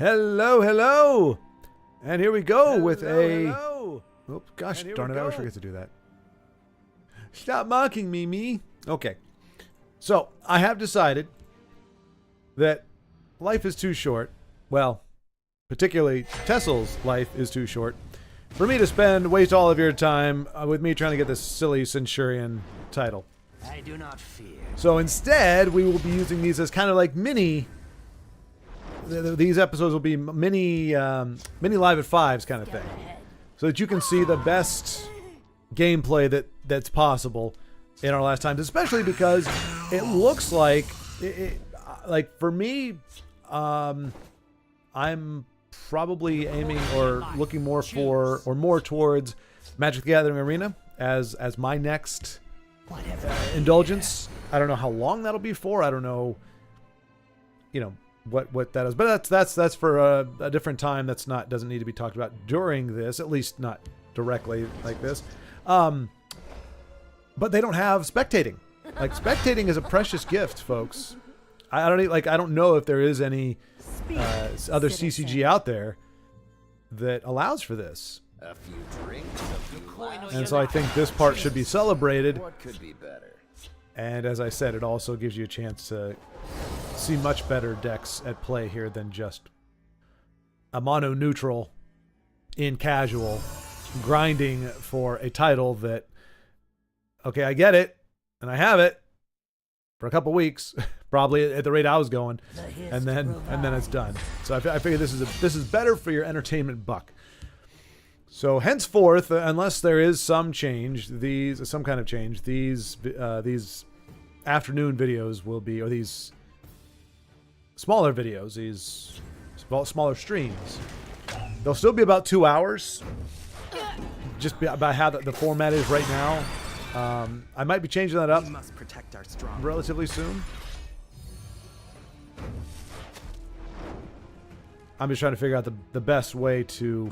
Hello, hello. And here we go with a... Oops, gosh darn it, I always forget to do that. Stop mocking me, me. Okay. So, I have decided that life is too short. Well, particularly TESL's life is too short for me to waste all of your time with me trying to get this silly Centurion title. I do not fear. So instead, we will be using these as kind of like mini... These episodes will be mini live at fives kind of thing, so that you can see the best gameplay that's possible in our last times, especially because it looks like like for me, I'm probably aiming or looking more for or more towards Magic the Gathering Arena as my next indulgence. I don't know how long that'll be for. I don't know, what that is, but that's for a different time. Doesn't need to be talked about during this, at least not directly like this. But they don't have spectating. Like, spectating is a precious gift, folks. I don't know if there is any other CCG out there that allows for this. A few drinks, and so I think this part should be celebrated. What could be better? And as I said, it also gives you a chance to see much better decks at play here than just a mono neutral in casual grinding for a title that, okay, I get it and I have it for a couple weeks, probably at the rate I was going, and then it's done. So I figure this is better for your entertainment buck. So henceforth, unless there is some change, some kind of change, these afternoon videos will be, or these smaller videos, these smaller streams, they'll still be about 2 hours, just by how the format is right now. I might be changing that up relatively soon. I'm just trying to figure out the best way to...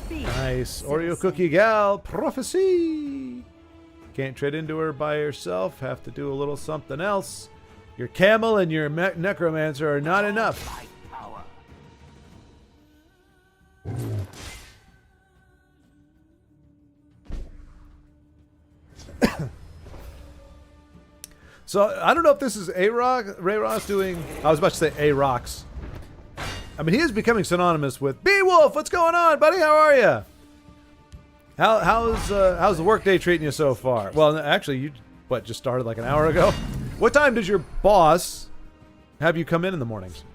Nice. Oreo cookie gal. Prophecy. Can't trade into her by yourself. Have to do a little something else. Your camel and your necromancer are not enough. So, I don't know if this is A-Rock, Ray Ross doing... I was about to say A-Rocks. I mean, he is becoming synonymous with Beowulf. What's going on, buddy? How are you? How's the workday treating you so far? Well, actually, you just started like an hour ago? What time does your boss have you come in the mornings?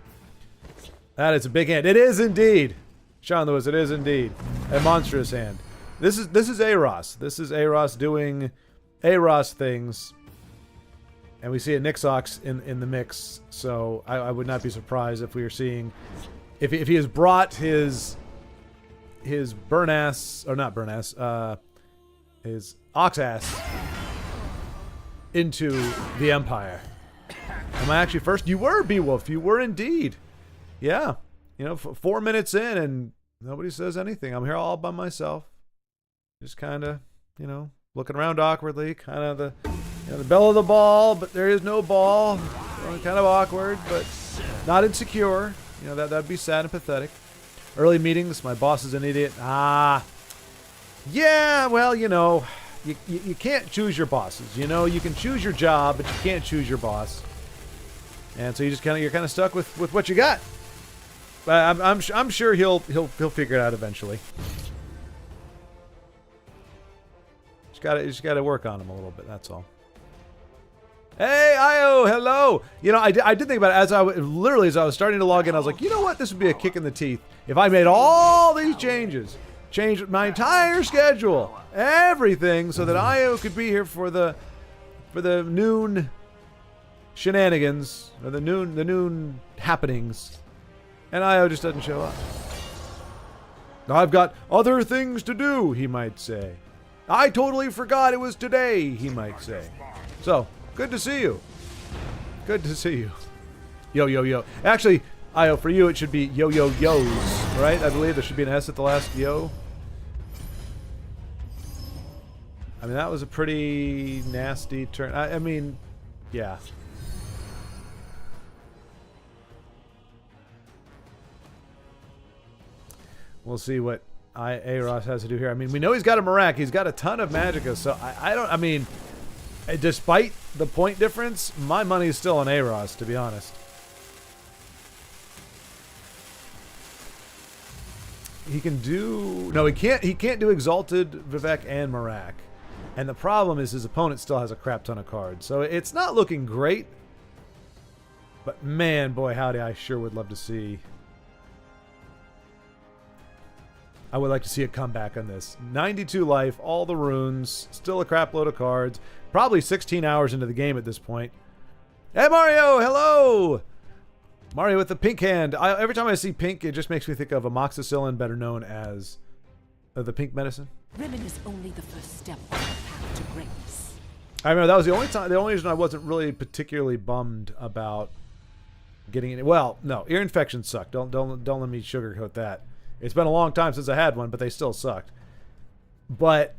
That is a big hand. It is indeed, Sean Lewis. It is indeed a monstrous hand. This is A-Ross. This is A-Ross doing A-Ross things. And we see a Nixox in the mix, so I would not be surprised if we are seeing... If he has brought his burn ass... Or not burn ass. His ox ass into the Empire. Am I actually first? You were, Beowulf. You were indeed. Yeah. 4 minutes in and nobody says anything. I'm here all by myself. Just kind of, looking around awkwardly. Kind of the bell of the ball, but there is no ball. Kind of awkward, but not insecure. That'd be sad and pathetic. Early meetings, my boss is an idiot. Yeah, well, you can't choose your bosses. You can choose your job, but you can't choose your boss. And so you're kind of stuck with what you got. But I'm sure he'll figure it out eventually. Just gotta work on him a little bit. That's all. Hey, Io, hello. I did think about it as I was starting to log in. I was like, you know what? This would be a kick in the teeth if I made all these changes, changed my entire schedule, everything, so that Io could be here for the noon shenanigans or the noon happenings, and Io just doesn't show up. I've got other things to do, he might say. I totally forgot it was today, he might say. So. Good to see you. Good to see you. Yo, yo, yo. Actually, Io, for you, it should be yo, yo, yo's, right? I believe there should be an S at the last yo. I mean, that was a pretty nasty turn. I mean, yeah. We'll see what Aros has to do here. I mean, we know he's got a Marak. He's got a ton of Magicka, so I mean, despite the point difference, my money is still on Aros, to be honest. He can do... No, he can't do Exalted, Vivek, and Marak. And the problem is his opponent still has a crap ton of cards. So it's not looking great. But man, boy, howdy, I sure would love to see... I would like to see a comeback on this. 92 life, all the runes, still a crap load of cards. Probably 16 hours into the game at this point. Hey, Mario, hello! Mario with the pink hand. Every time I see pink, it just makes me think of amoxicillin, better known as the pink medicine. Ribbon is only the first step on the path to greatness. I remember that was the only reason I wasn't really particularly bummed about getting it. Well, no, ear infections suck. Don't let me sugarcoat that. It's been a long time since I had one, but they still sucked. But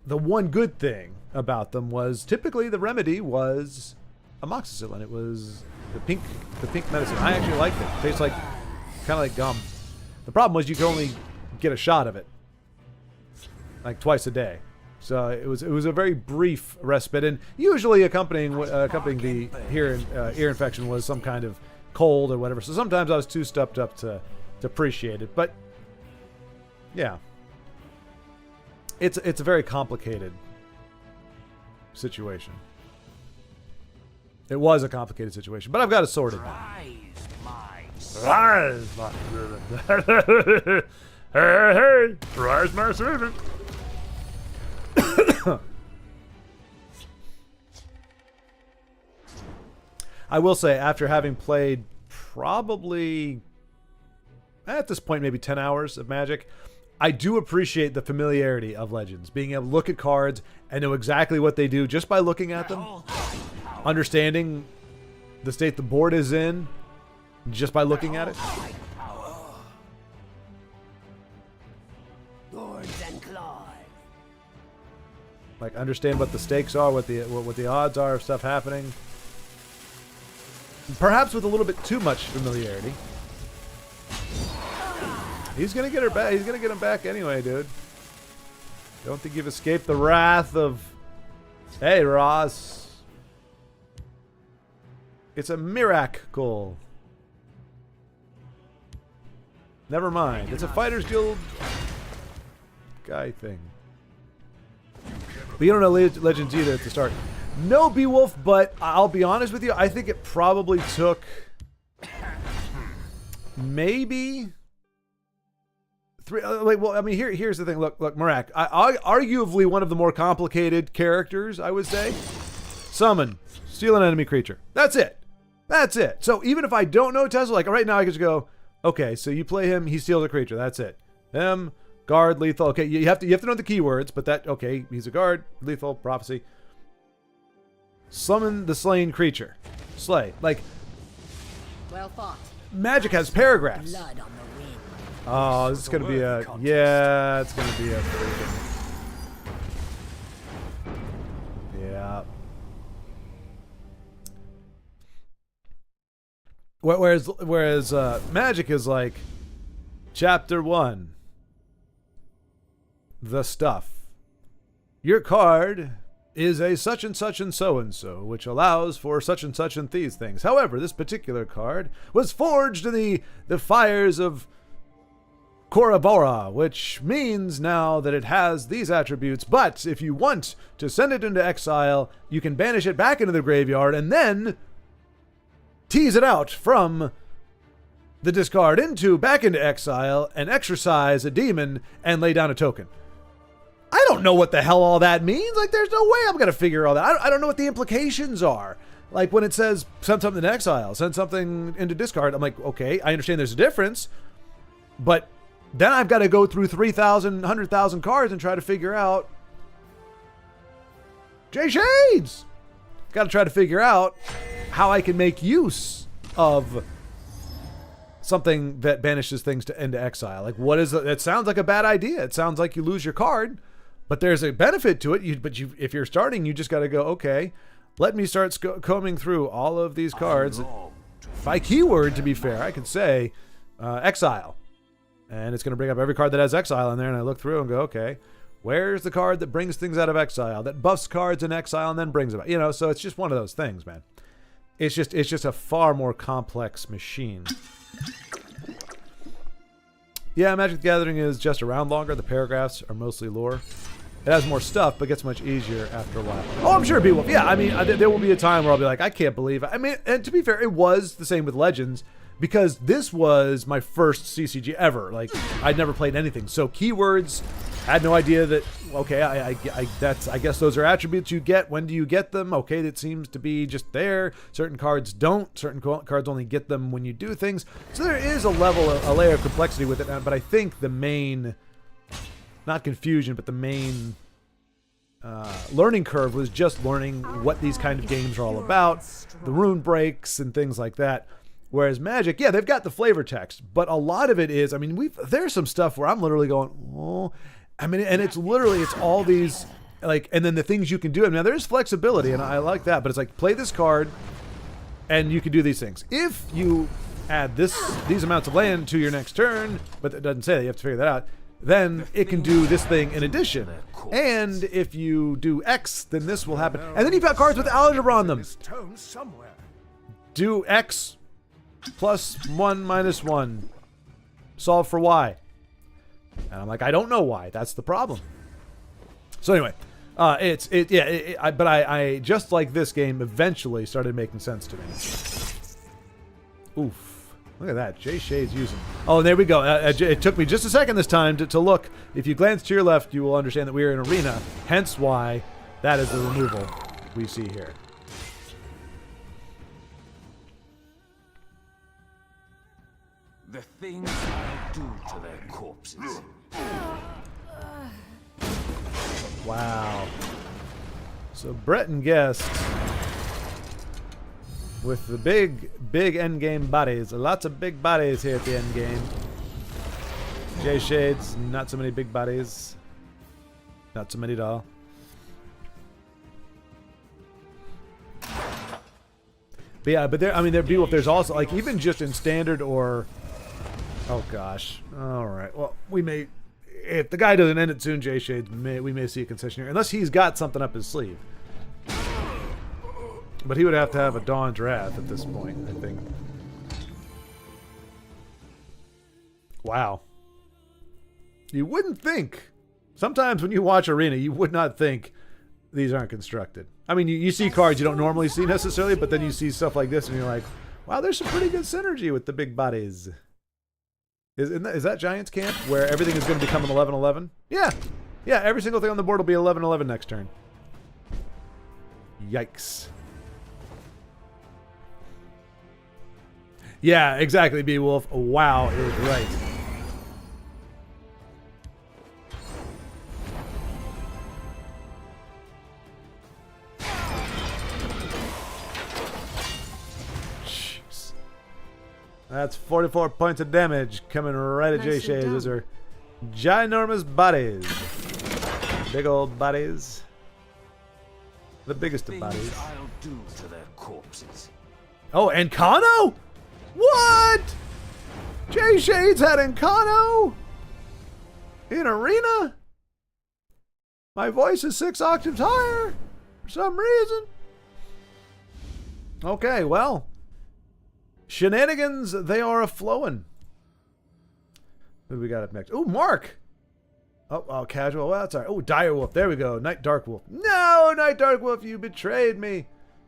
the one good thing about them was typically the remedy was amoxicillin. It was the pink medicine. I actually liked it. It tastes like kind of like gum. The problem was you could only get a shot of it, like twice a day. So it was a very brief respite, and usually accompanying the ear infection was some kind of cold or whatever. So sometimes I was too stuffed up to appreciate it, but yeah, it's a very complicated situation. It was a complicated situation, but I've got it sorted now. Rise, my servant. Hey, rise, my servant. I will say, after having played probably at this point maybe 10 hours of Magic, I do appreciate the familiarity of Legends. Being able to look at cards and know exactly what they do just by looking at them. Understanding the state the board is in just by looking at it. Like, understand what the stakes are, what the odds are of stuff happening. Perhaps with a little bit too much familiarity. He's gonna get her back. He's gonna get him back anyway, dude. Don't think you've escaped the wrath of... Hey, Ross. It's a miracle. Never mind. It's a Fighters Guild guy thing. But you don't know Legends either at the start. No, Beowulf, but I'll be honest with you. I think it probably took maybe... well, I mean, here's the thing. Look, Marak. Arguably one of the more complicated characters, I would say. Summon, steal an enemy creature. That's it. That's it. So even if I don't know TESL, like right now I can just go, okay, so you play him, he steals a creature. That's it. Him, guard, lethal. Okay, you have to know the keywords, but that, okay, he's a guard, lethal, prophecy. Summon the slain creature. Slay. Like, Well fought. Magic has paragraphs. Blood on the wind. Oh, this is going to be a... Yeah, it's going to be a freaking... Yeah. Whereas Magic is like... Chapter 1. The stuff. Your card is a such and such and so and so, which allows for such and such and these things. However, this particular card was forged in the fires of Korabora, which means now that it has these attributes, but if you want to send it into exile, you can banish it back into the graveyard and then tease it out from the discard back into exile and exercise a demon and lay down a token. I don't know what the hell all that means. Like, there's no way I'm going to figure all that. I don't know what the implications are. Like, when it says, send something to exile, send something into discard, I'm like, okay, I understand there's a difference. But then I've got to go through 3,000, 100,000 cards and try to figure out... Jay Shades! Got to try to figure out how I can make use of something that banishes things into exile. Like, what is it? It sounds like a bad idea. It sounds like you lose your card. But there's a benefit to it. If you're starting, you just got to go, okay, let me start combing through all of these cards. By keyword, to be fair, I could say exile. And it's going to bring up every card that has exile in there, and I look through and go, okay, where's the card that brings things out of exile, that buffs cards in exile and then brings them out? You know, so it's just one of those things, man. It's just a far more complex machine. Yeah, Magic the Gathering is just around longer. The paragraphs are mostly lore. It has more stuff, but gets much easier after a while. Oh, I'm sure people. Yeah, I mean, there will be a time where I'll be like, I can't believe it. I mean, and to be fair, it was the same with Legends, because this was my first CCG ever. Like, I'd never played anything. So keywords, I had no idea that, okay, I guess those are attributes you get. When do you get them? Okay, that seems to be just there. Certain cards don't. Certain cards only get them when you do things. So there is a layer of complexity with it. But I think the main, not confusion, but the main learning curve was just learning what these kind of games are all about, the rune breaks and things like that. Whereas Magic, yeah, they've got the flavor text, but a lot of it is, I mean, there's some stuff where I'm literally going, oh, I mean, and it's all these, like, and then the things you can do. I mean, there's flexibility, and I like that, but it's like, play this card, and you can do these things. If you add these amounts of land to your next turn, but it doesn't say that, you have to figure that out, then it can do this thing in addition. And if you do X, then this will happen. And then you've got cards with algebra on them. Do X plus 1 minus 1. Solve for Y. And I'm like, I don't know why. That's the problem. So anyway, but I just like this game eventually started making sense to me. Oof. Look at that. Jay Shade's using. Oh, and there we go. It took me just a second this time to look. If you glance to your left, you will understand that we are in arena. Hence why that is the removal we see here. The things I do to their corpses. Wow. So Breton Guest with the big endgame bodies. Lots of big bodies here at the endgame. Jay Shades, not so many big bodies. Not so many at all. But yeah, but they're beautiful. There's also, like, even just in standard or... Oh, gosh. All right. Well, we may... If the guy doesn't end it soon, Jay Shades, we may see a concession here. Unless he's got something up his sleeve. But he would have to have a Dawn's Wrath at this point, I think. Wow. You wouldn't think. Sometimes when you watch Arena, you would not think these aren't constructed. I mean, you see cards you don't normally see necessarily, but then you see stuff like this and you're like, wow, there's some pretty good synergy with the big bodies. Is that Giants Camp where everything is going to become an 11-11? Yeah. Yeah, every single thing on the board will be 11-11 next turn. Yikes. Yeah, exactly, Beowulf. Wow is right. Jeez. That's 44 points of damage coming right at Jay Shays. Those are ginormous bodies. Big old bodies. The biggest of bodies. I'll do to their corpses. Oh, and Kano? What? Jay Shades had Encano in Arena? My voice is 6 octaves higher for some reason. Okay, well. Shenanigans, they are a-flowin'. Who do we got up next? Oh, Mark. Oh, casual. Well, that's all right. Oh, Direwolf. There we go. Night Dark Wolf. No, Night Dark Wolf, you betrayed me.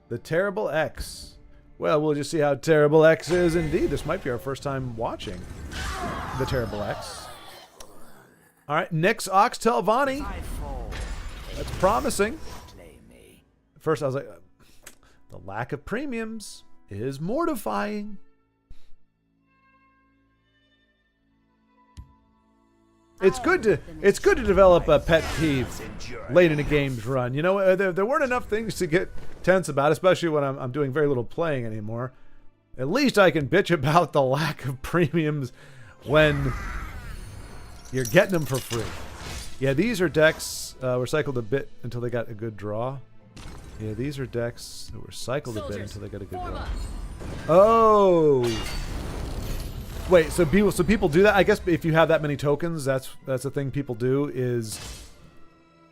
The Terrible X. Well, we'll just see how Terrible X is indeed. This might be our first time watching the Terrible X. All right, Nyx Ox Telvanni. That's promising. At first, I was like, the lack of premiums is mortifying. It's good to develop a pet peeve late in a game's run. You know, there weren't enough things to get tense about, especially when I'm doing very little playing anymore. At least I can bitch about the lack of premiums when you're getting them for free. Yeah, these are decks were cycled a bit until they got a good draw. Yeah, these are decks that were cycled a bit until they got a good draw. Oh! Wait, so people do that? I guess if you have that many tokens, that's the thing people do is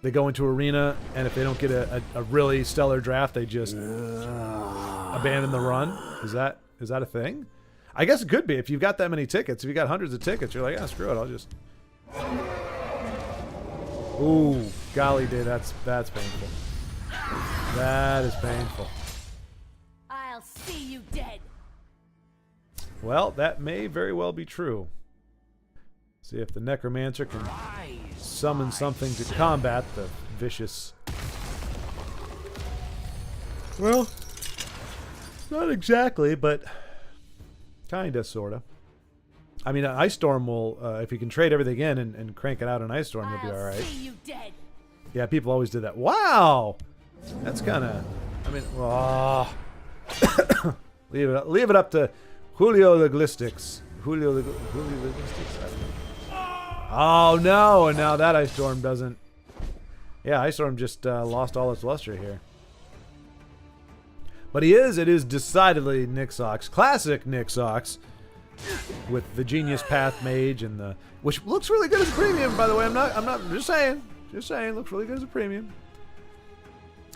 they go into arena, and if they don't get a really stellar draft, they just abandon the run. Is that a thing? I guess it could be if you've got that many tickets. If you got hundreds of tickets, you're like, ah, screw it, I'll just. Ooh, golly, dude, that's painful. That is painful. I'll see you dead. Well, that may very well be true. See if the necromancer can summon something to combat the vicious. Well, not exactly, but kinda, sorta. I mean, Ice Storm will, if you can trade everything in and crank it out in Ice Storm, you'll be all right. See you dead. Yeah, people always did that. Wow, that's kind of. I mean, leave it up to Julio Linguistics. Julio Linguistics. Oh no! And now that Ice Storm doesn't. Yeah, Ice Storm just lost all its luster here. But it is decidedly Nixox, classic Nixox, with the Genius Path Mage and the, which looks really good as a premium, by the way. I'm not just saying, looks really good as a premium.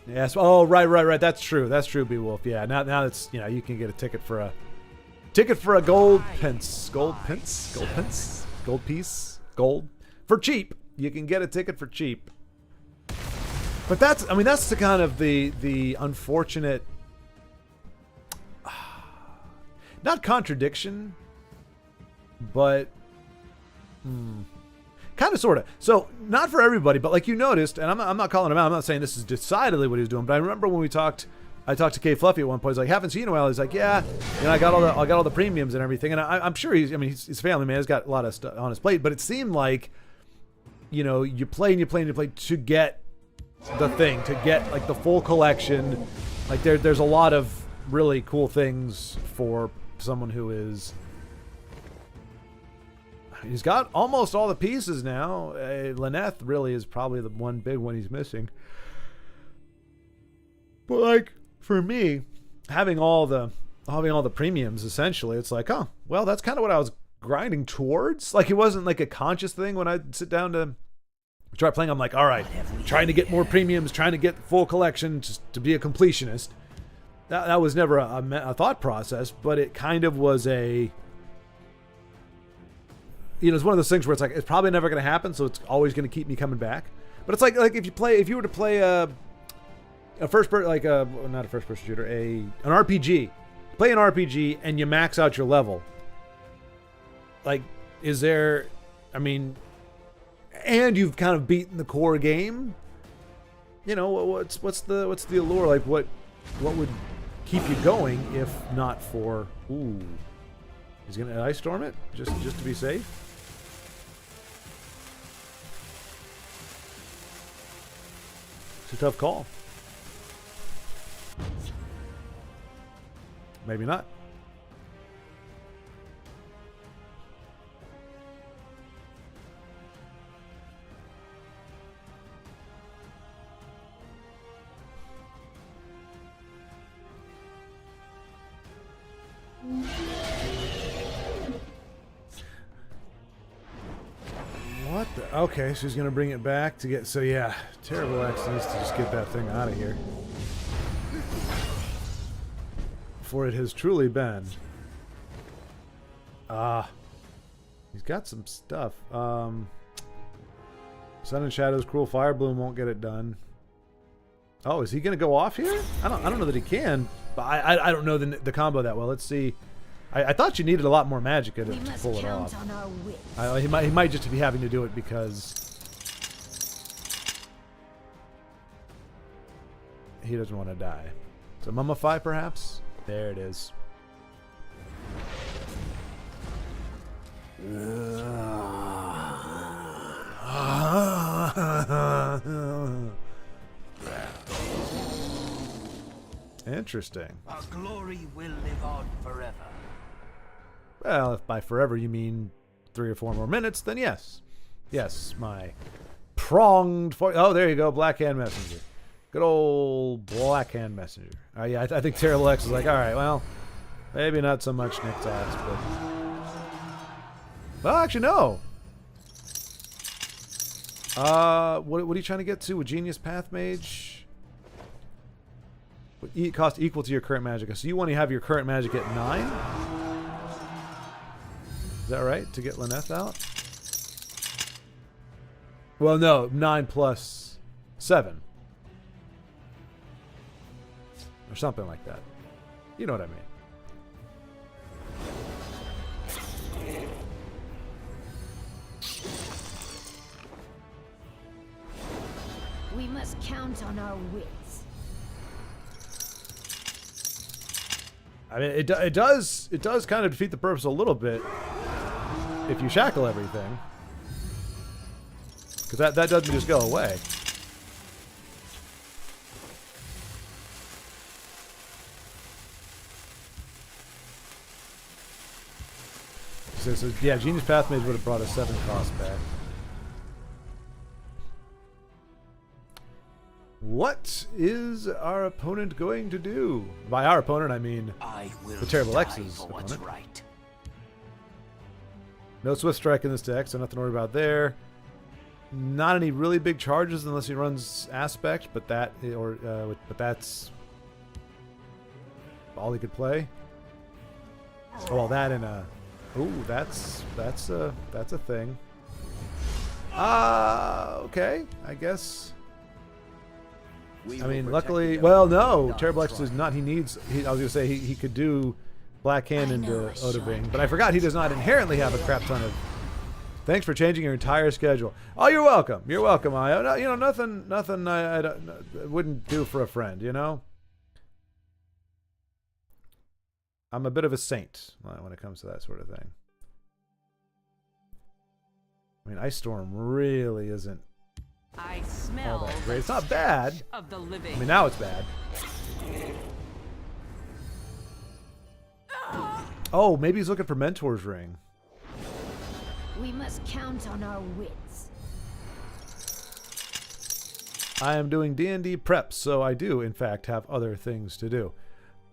Yes. Oh, right. That's true, Beowulf. Yeah. Now it's, you can get a ticket for a gold piece, gold for cheap. You can get a ticket for cheap. But that's the kind of the unfortunate, not contradiction, but kind of, sort of. So not for everybody, but like you noticed, and I'm not calling him out. I'm not saying this is decidedly what he's doing, but I remember when I talked to K Fluffy at one point. He's like, haven't seen you in a while. He's like, yeah, I got all the premiums and everything, and I'm sure he's a family man. He's got a lot of stuff on his plate, but it seemed like, you play to get the thing, to get like the full collection. Like there's a lot of really cool things for someone who is. He's got almost all the pieces now. Lyneth really is probably the one big one he's missing. But like for me, having all the premiums, essentially, it's like, oh, well, that's kind of what I was grinding towards. Like it wasn't like a conscious thing when I'd sit down to try playing. I'm like, all right, trying to get more premiums, trying to get full collection, just to be a completionist. That was never a thought process, but it kind of was a. It's one of those things where it's like, it's probably never going to happen, so it's always going to keep me coming back. But it's like if you were to play a first person, like not a first person shooter, an RPG. Play an RPG and you max out your level. Like, is there, and you've kind of beaten the core game. What's the allure? Like what would keep you going if not for, ooh, he's going to Ice Storm it just to be safe? It's a tough call. Maybe not. What the? Okay, she's gonna bring it back to get. So yeah, Terrible X needs to just get that thing out of here. For it has truly been. He's got some stuff. Sun and Shadows, Cruel Fire Bloom won't get it done. Oh, is he gonna go off here? I don't know that he can, but I don't know the combo that well. Let's see. I thought you needed a lot more magic to pull it off. He might just be having to do it because he doesn't want to die. So Mummify, perhaps? There it is. Interesting. Our glory will live on forever. Well, if by forever you mean 3 or 4 more minutes, then yes. Yes, my pronged... Oh, there you go, Blackhand Messenger. Good old Blackhand Messenger. Yeah, I think Terrible X is like, all right, well, maybe not so much Nick's ass, but... Well, actually, no. What are you trying to get to with Genius Path Mage? Cost equal to your current magic. So you want to have your current magic at 9? Is that right? To get Lyneth out? Well, no. 9 plus 7. Or something like that. You know what I mean. We must count on our wits. I mean, it does kind of defeat the purpose a little bit if you shackle everything, because that doesn't just go away. So yeah, Genius Path Mage would have brought a 7 cost back. What is our opponent going to do? By our opponent, I mean the Terrible X's opponent. Right. No Swift Strike in this deck, so nothing to worry about there. Not any really big charges unless he runs Aspect, but that's all he could play. Oh, well, that and a. Ooh, that's a thing. Okay, I guess. I mean, luckily, well, no, Terrible X is not. I was gonna say he could do Black Hand into Odaving, but I forgot he does not inherently have a crap ton of. Thanks for changing your entire schedule. Oh, you're welcome. You're welcome, Io. No, you know, nothing I wouldn't do for a friend. You know, I'm a bit of a saint when it comes to that sort of thing. I mean, Ice Storm really isn't. I smell that great. It's not bad. Of the living. I mean, now it's bad. Oh, maybe he's looking for Mentor's Ring. We must count on our wits. I am doing D&D prep, so I do, in fact, have other things to do.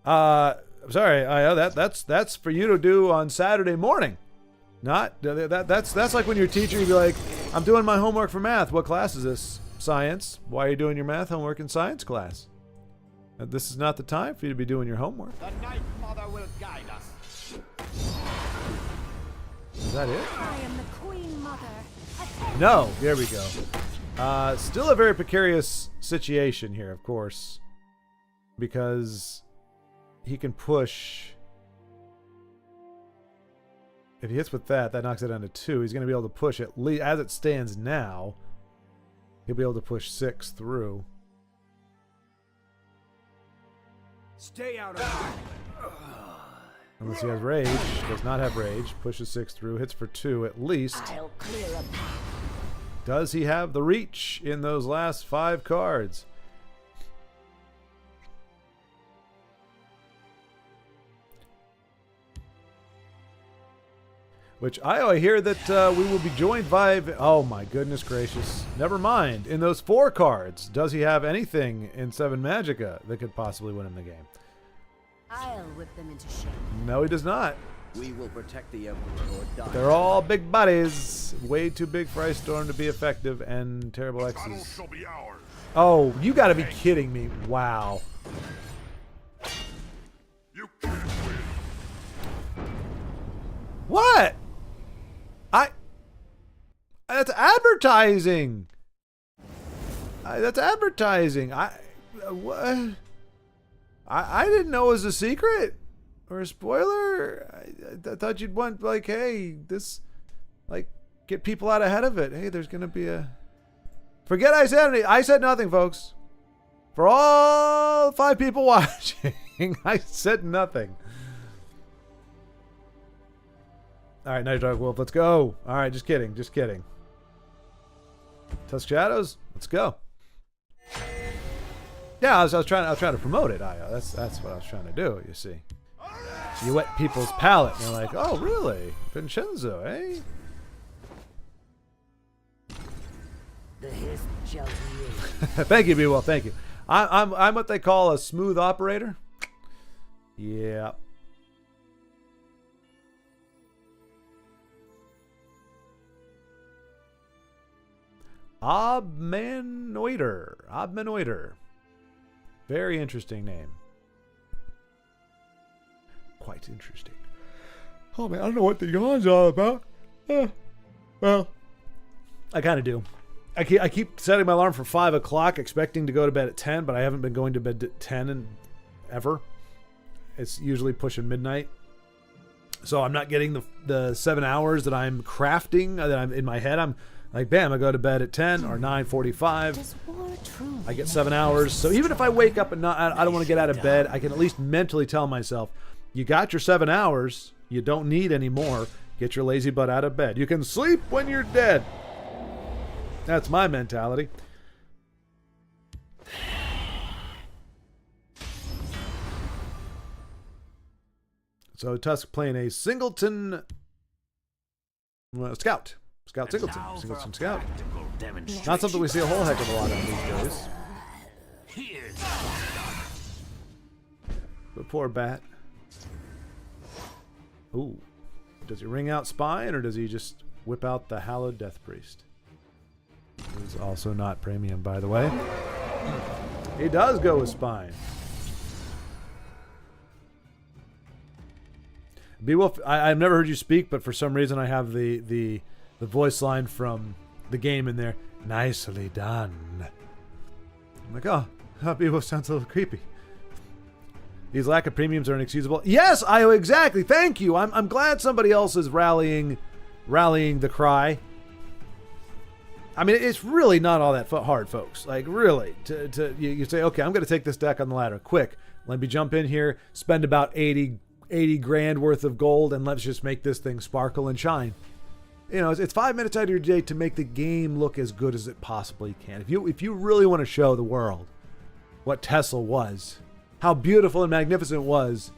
Sorry, that's for you to do on Saturday morning. That's like when your teacher, you'd be like, I'm doing my homework for math. What class is this? Science. Why are you doing your math homework in science class? This is not the time for you to be doing your homework. The Night Mother will guide us. Is that it? I am the Queen Mother. No, there we go. Still a very precarious situation here, of course, because he can push. If he hits with that knocks it down to 2. He's going to be able to push at least, as it stands now, he'll be able to push 6 through. Stay out of Unless he has rage. Does not have rage. Pushes 6 through. Hits for 2 at least. I'll clear a path. Does he have the reach in those last 5 cards? Which I hear that we will be joined by. Oh my goodness gracious! Never mind. In those 4 cards, does he have anything in 7 Magicka that could possibly win him the game? I'll whip them into shape. No, he does not. We will protect the Emperor or die. They're all big bodies, way too big for Ice Storm to be effective, and Terrible X's. Oh, you got to be kidding me! Wow. You can't win. What? That's advertising. That's advertising. What? I didn't know it was a secret or a spoiler. I thought you'd want, like, hey, this, like, get people out ahead of it. Hey, there's gonna be a. Forget I said anything. I said nothing, folks. For all 5 people watching, I said nothing. All right, Night Dog Wolf, let's go. All right, just kidding, just kidding. Tusk Shadows, let's go. Yeah, I was trying to promote it. That's what I was trying to do. You see, you wet people's palate, and they're like, oh, really, Vincenzo, eh? The hiss shall be. Thank you, B-Well. Thank you. I'm what they call a smooth operator. Yeah. Obmanoider. Very interesting name. Quite interesting. Oh man, I don't know what the yawn's all about. Well, I kind of do. I keep setting my alarm for 5 o'clock, expecting to go to bed at 10, but I haven't been going to bed at 10 ever. It's usually pushing midnight. So I'm not getting the 7 hours that I'm crafting, that I'm in my head. I'm like, bam, I go to bed at 10 or 9:45. I get 7 hours. So even if I wake up and I don't want to get out of bed, I can at least mentally tell myself, you got your 7 hours. You don't need any more. Get your lazy butt out of bed. You can sleep when you're dead. That's my mentality. So Tusk playing a Singleton Scout. Scout Singleton. Singleton Scout. Not something we see a whole heck of a lot of these days. But poor Bat. Ooh. Does he ring out Spine, or does he just whip out the Hallowed Death Priest? Who's also not premium, by the way. He does go with Spine. Beowulf, I've never heard you speak, but for some reason I have the voice line from the game in there. Nicely done. I'm like, oh, Beowulf sounds a little creepy. These lack of premiums are inexcusable. Yes, exactly. Thank you. I'm glad somebody else is rallying the cry. I mean, it's really not all that hard, folks. Like, really, you say, okay, I'm going to take this deck on the ladder. Quick, let me jump in here, spend about 80 grand worth of gold, and let's just make this thing sparkle and shine. You know, it's 5 minutes out of your day to make the game look as good as it possibly can. If you really want to show the world what TESL was, how beautiful and magnificent it was,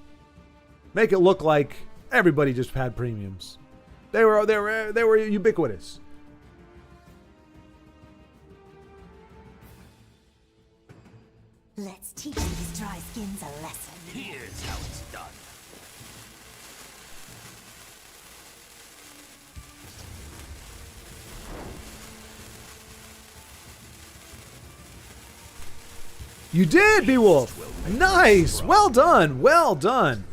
make it look like everybody just had premiums. They were ubiquitous. Let's teach these dry skins a lesson. Here's how it's done. You did, Beowulf. Nice. Well done. Well done.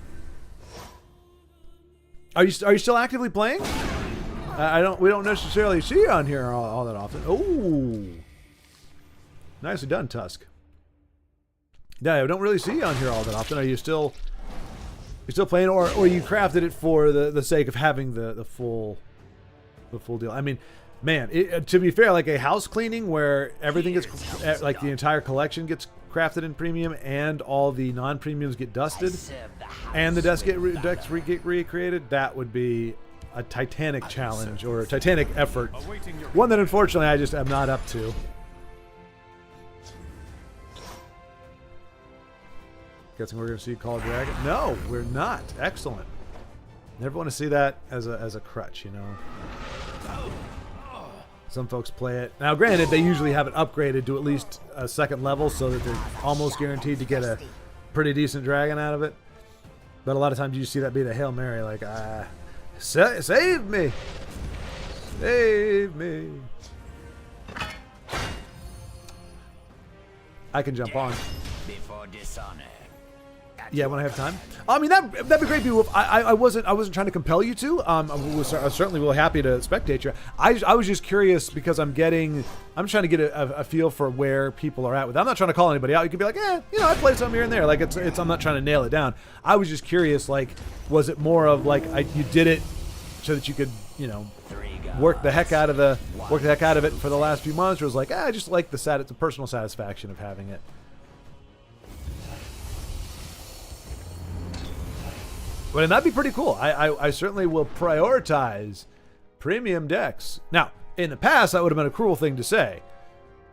Are you still actively playing? We don't necessarily see you on here all that often. Oh. Nicely done, Tusk. Yeah, I don't really see you on here all that often. Are you still playing, or you crafted it for the sake of having the full deal? I mean, man, to be fair, like a house cleaning where everything gets, like the entire collection gets crafted in premium and all the non-premiums get dusted and the decks get recreated, that would be a titanic challenge or a titanic effort. One that unfortunately I just am not up to. Guessing we're going to see Call of Dragon? No, we're not. Excellent. Never want to see that as a crutch, you know. Some folks play it. Now, granted, they usually have it upgraded to at least a second level so that they're almost guaranteed to get a pretty decent dragon out of it. But a lot of times you see that be the Hail Mary, like, save me! Save me! I can jump on. Before dishonor. Yeah, when I have time. I mean, that'd be great, Beowulf. I wasn't trying to compel you to. I was certainly really happy to spectate you. I was just curious because I'm trying to get a feel for where people are at with it. I'm not trying to call anybody out. You could be like, I played some here and there. Like I'm not trying to nail it down. I was just curious, like, was it more of like you did it so that you could, work the heck out of it for the last few months, or was like, I just like the personal satisfaction of having it. But that'd be pretty cool. I certainly will prioritize premium decks. Now, in the past, that would have been a cruel thing to say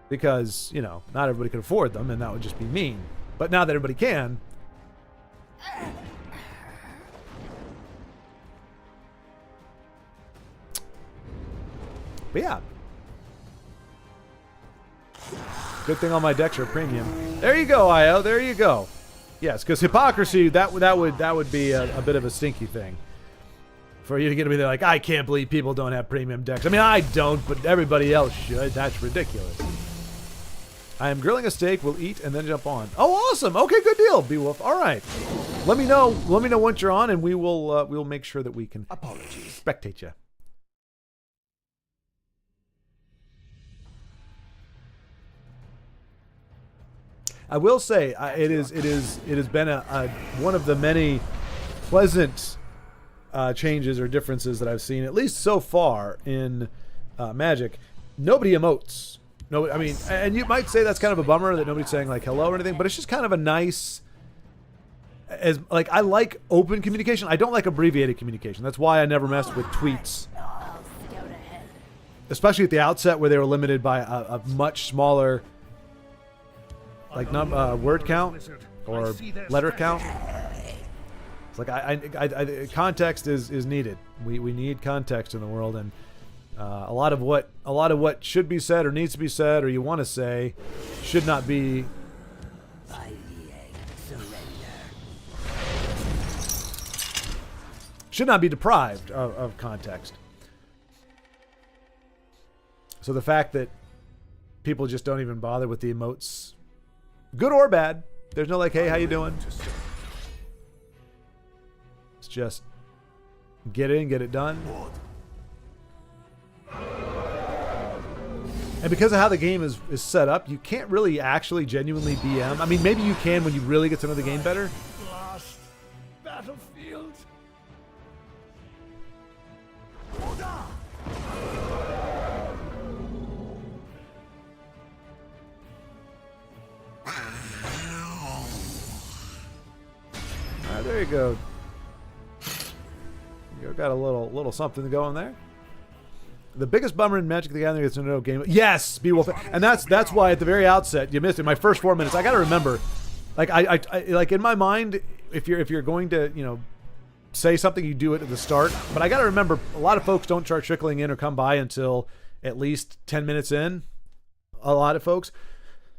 because, not everybody could afford them, and that would just be mean. But now that everybody can. But yeah. Good thing all my decks are premium. There you go, IO. There you go. Yes, because hypocrisy, that would be a bit of a stinky thing. for you to get to be there like, I can't believe people don't have premium decks. I mean, I don't, but everybody else should. That's ridiculous. I am grilling a steak. We'll eat and then jump on. Oh, awesome. Okay, good deal, Beowulf. All right. Let me know. Let me know once you're on, and we'll make sure that we can spectate you. I will say it has been one of the many pleasant changes or differences that I've seen, at least so far in Magic. Nobody emotes. No, I mean, and you might say that's kind of a bummer that nobody's saying like hello or anything, but it's just kind of a nice. As like I like open communication. I don't like abbreviated communication. That's why I never messed with tweets, especially at the outset where they were limited by a much smaller. Like word count or letter count. It's like I context is needed. We need context in the world, and a lot of what should be said or needs to be said or you want to say should not be. Should not be deprived of context. So the fact that people just don't even bother with the emotes. Good or bad. There's no like, hey, how you doing? It's just get in, get it done. And because of how the game is set up, you can't really actually genuinely BM. I mean, maybe you can when you really get to know the game better. Lost battlefield. There you go. You got a little something going there. The biggest bummer in Magic the Gathering is no game. Yes, Beowulf, and that's why at the very outset you missed it. My first 4 minutes, I got to remember, like I like in my mind, if you're going to say something, you do it at the start. But I got to remember, a lot of folks don't start trickling in or come by until at least 10 minutes in. A lot of folks.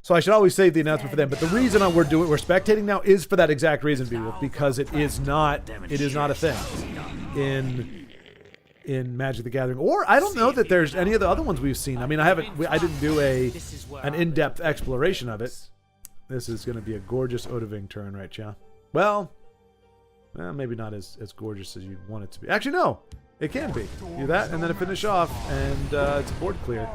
So I should always save the announcement for them. But the reason we're spectating now is for that exact reason, Beowulf, because it is not a thing in Magic the Gathering. Or I don't know that there's any of the other ones we've seen. I mean, I didn't do an in-depth exploration of it. This is going to be a gorgeous Odahviing turn, right, Chia? Well, maybe not as gorgeous as you'd want it to be. Actually, no, it can be. Do that and then finish off, and it's a board clear.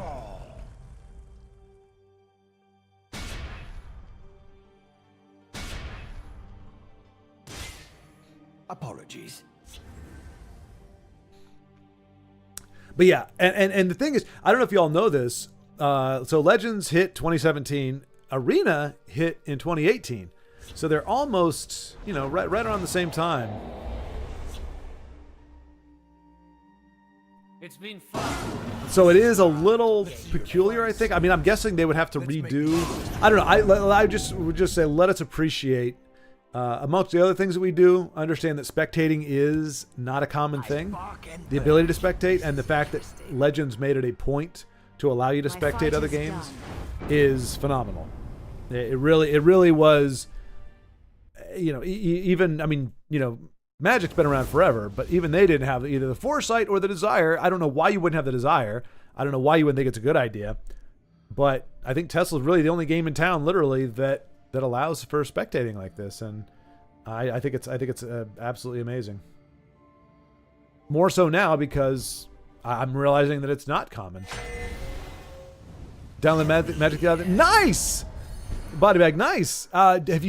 Apologies. But yeah, and the thing is, I don't know if you all know this. So Legends hit 2017, Arena hit in 2018. So they're almost, right around the same time. It's been fun. So it is a little peculiar, I think. I mean, I'm guessing they would have to redo. I don't know. I would just say let us appreciate. Amongst the other things that we do, understand that spectating is not a common thing. The ability to spectate and the fact that Legends made it a point to allow you to spectate other games is phenomenal. It really was. Even I mean, Magic's been around forever, but even they didn't have either the foresight or the desire. I don't know why you wouldn't have the desire. I don't know why you wouldn't think it's a good idea. But I think TESL is really the only game in town, literally, that allows for spectating like this, and I think it's absolutely amazing. More so now because I'm realizing that it's not common. Down the Magic Gathering, nice body bag, nice. Did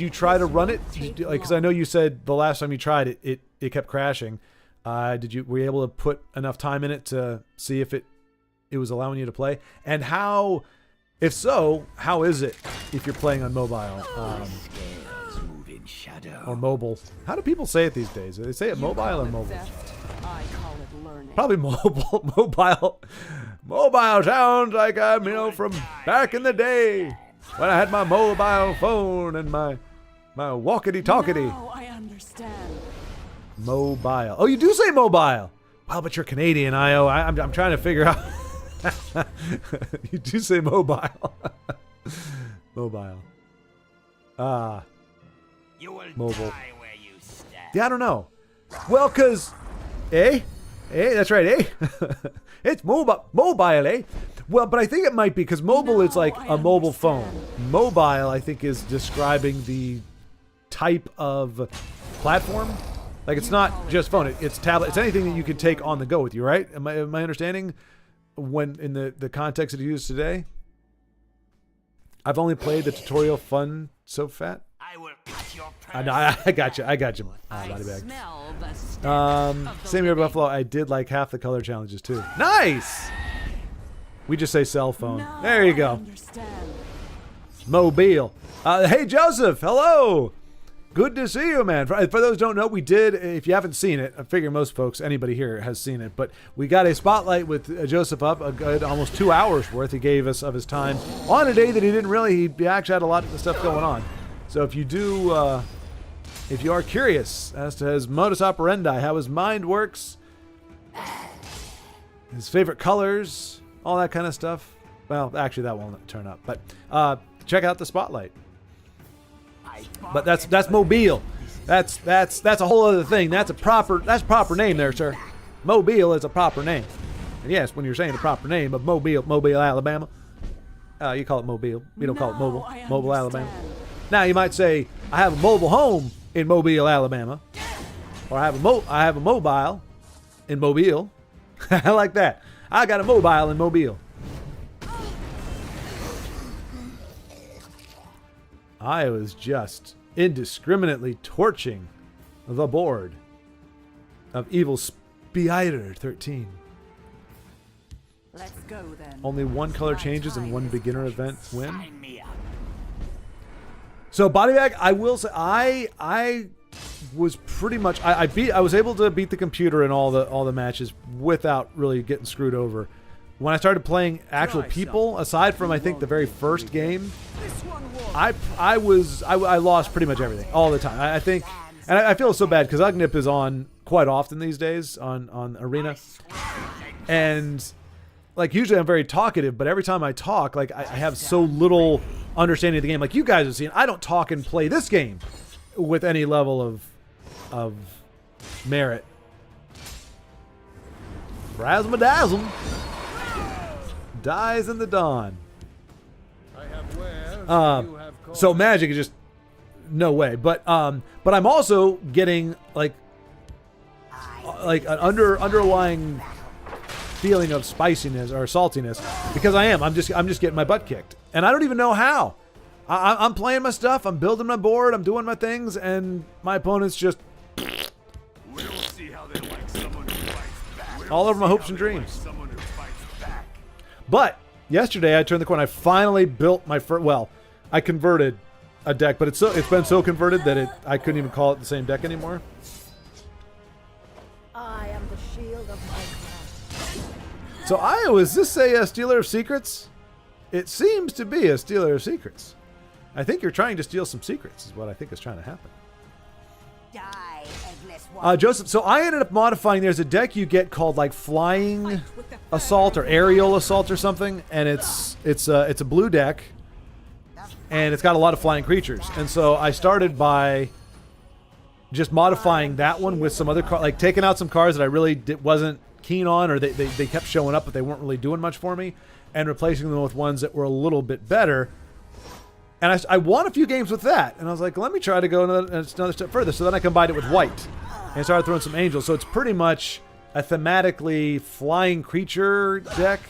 you try to run it? Because I know you said the last time you tried it kept crashing. Were you able to put enough time in it to see if it was allowing you to play, and how? If so, how is it if you're playing on mobile or mobile? How do people say it these days? Do they say it mobile or mobile? I call it learning. Probably mobile. Mobile sounds like I'm, from back in the day when I had my mobile phone and my walkity-talkity. Now I understand. Mobile. Oh, you do say mobile. Wow, but you're Canadian, IO. I'm trying to figure out. You do say mobile. Mobile. You will Mobile. die where you stand. Yeah, I don't know. Well, because Eh? Eh? That's right, eh? It's mobile, eh? Well, but I think it might be because mobile is like a mobile phone. Mobile, I think, is describing the type of platform. Like, it's not just phone. It's tablet. It's anything that you can take on the go with you, right? Am I understanding when in the context that you use today? I've only played the tutorial fun so fat. I will cut your I got you. Body bag. Smell the stench of the Same here, living. Buffalo. I did like half the color challenges too. Nice. We just say cell phone. Now There you I go. understand. Mobile. Hey, Joseph. Hello. Good to see you, man. For those who don't know, we did, if you haven't seen it, I figure most folks, anybody here has seen it, but we got a spotlight with Joseph up, a good almost 2 hours worth he gave us of his time on a day that he didn't really, he actually had a lot of stuff going on. So if you do, if you are curious as to his modus operandi, how his mind works, his favorite colors, all that kind of stuff, well, actually that won't turn up, but check out the spotlight. But that's mobile. That's a whole other thing. That's proper name there, sir. Mobile is a proper name. And yes, when you're saying the proper name of Mobile, Alabama, you call it Mobile. You don't call it Mobile. Now I Mobile, Alabama. understand. Now you might say, I have a mobile home in Mobile, Alabama, or I have a mobile in Mobile. I like that. I got a mobile in Mobile. I was just indiscriminately torching the board of Evil Spider 13. Let's go then. Only one color My changes and time one is beginner precious. event win. Sign me up. So body bag, I will say I was pretty much I was able to beat the computer in all the matches without really getting screwed over. When I started playing actual people, aside from I think the very first game, I lost pretty much everything all the time. I think, and I feel so bad because Ugnip is on quite often these days on Arena, and like usually I'm very talkative, but every time I talk, like I have so little understanding of the game. Like you guys have seen, I don't talk and play this game with any level of merit. Razzle-dazzle. Dies in the dawn. So magic is just no way. But I'm also getting like an underlying feeling of spiciness or saltiness because I'm just getting my butt kicked, and I don't even know how. I'm playing my stuff, I'm building my board, I'm doing my things, and my opponent's just We'll see how they like someone who fights back. all over my hopes and dreams. Someone who fights back. But yesterday I turned the corner. I finally built my first. Well, I converted a deck, but it's been so converted that I couldn't even call it the same deck anymore. I am the shield of my class. So is this a Stealer of Secrets? It seems to be a Stealer of Secrets. I think you're trying to steal some secrets, is what I think is trying to happen. Die, endless one. Joseph, so I ended up modifying. There's a deck you get called like Flying Assault or Aerial Assault or something, and it's a blue deck, and it's got a lot of flying creatures. And so I started by just modifying that one with some other cards, like taking out some cards that I really wasn't keen on, or they kept showing up but they weren't really doing much for me, and replacing them with ones that were a little bit better. And I won a few games with that, and I was like, let me try to go another step further. So then I combined it with white and started throwing some angels. So it's pretty much a thematically flying creature deck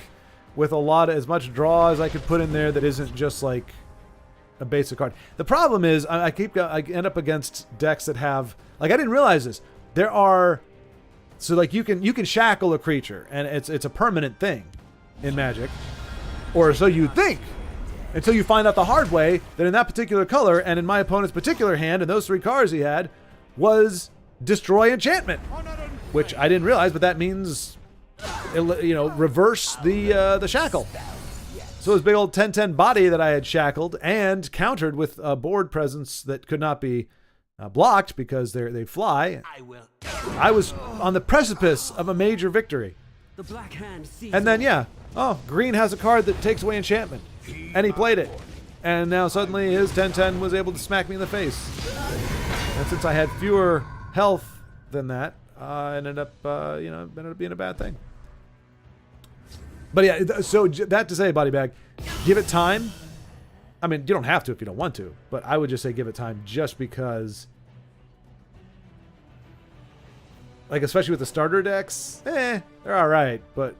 with as much draw as I could put in there that isn't just like a basic card. The problem is I end up against decks that have, like, I didn't realize this. There are, so like you can shackle a creature, and it's a permanent thing in Magic, or so you think, until you find out the hard way that in that particular color and in my opponent's particular hand and those 3 cards he had was destroy enchantment, which I didn't realize, but that means reverse the shackle. So his big old 10/10 body that I had shackled and countered with a board presence that could not be blocked because they fly. I was on the precipice of a major victory. The Black Hand sees And then, green has a card that takes away enchantment. And he played it. And now suddenly his 10/10 was able to smack me in the face. And since I had fewer health than that, ended up being a bad thing. But yeah, so that to say, body bag, give it time. I mean, you don't have to if you don't want to, but I would just say give it time just because, like, especially with the starter decks, they're all right. But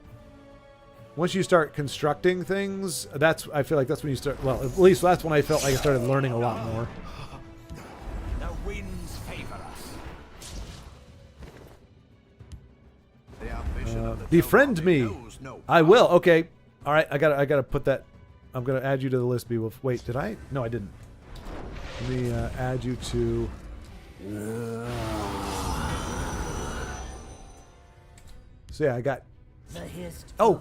once you start constructing things, I feel like that's when you start, well, at least that's when I felt like I started learning a lot more. The winds favor us. Befriend me. I will. Okay. All right. I gotta put that. I'm gonna add you to the list, Beowulf. Wait, did I? No, I didn't. Let me add you to. So yeah, I got. Oh,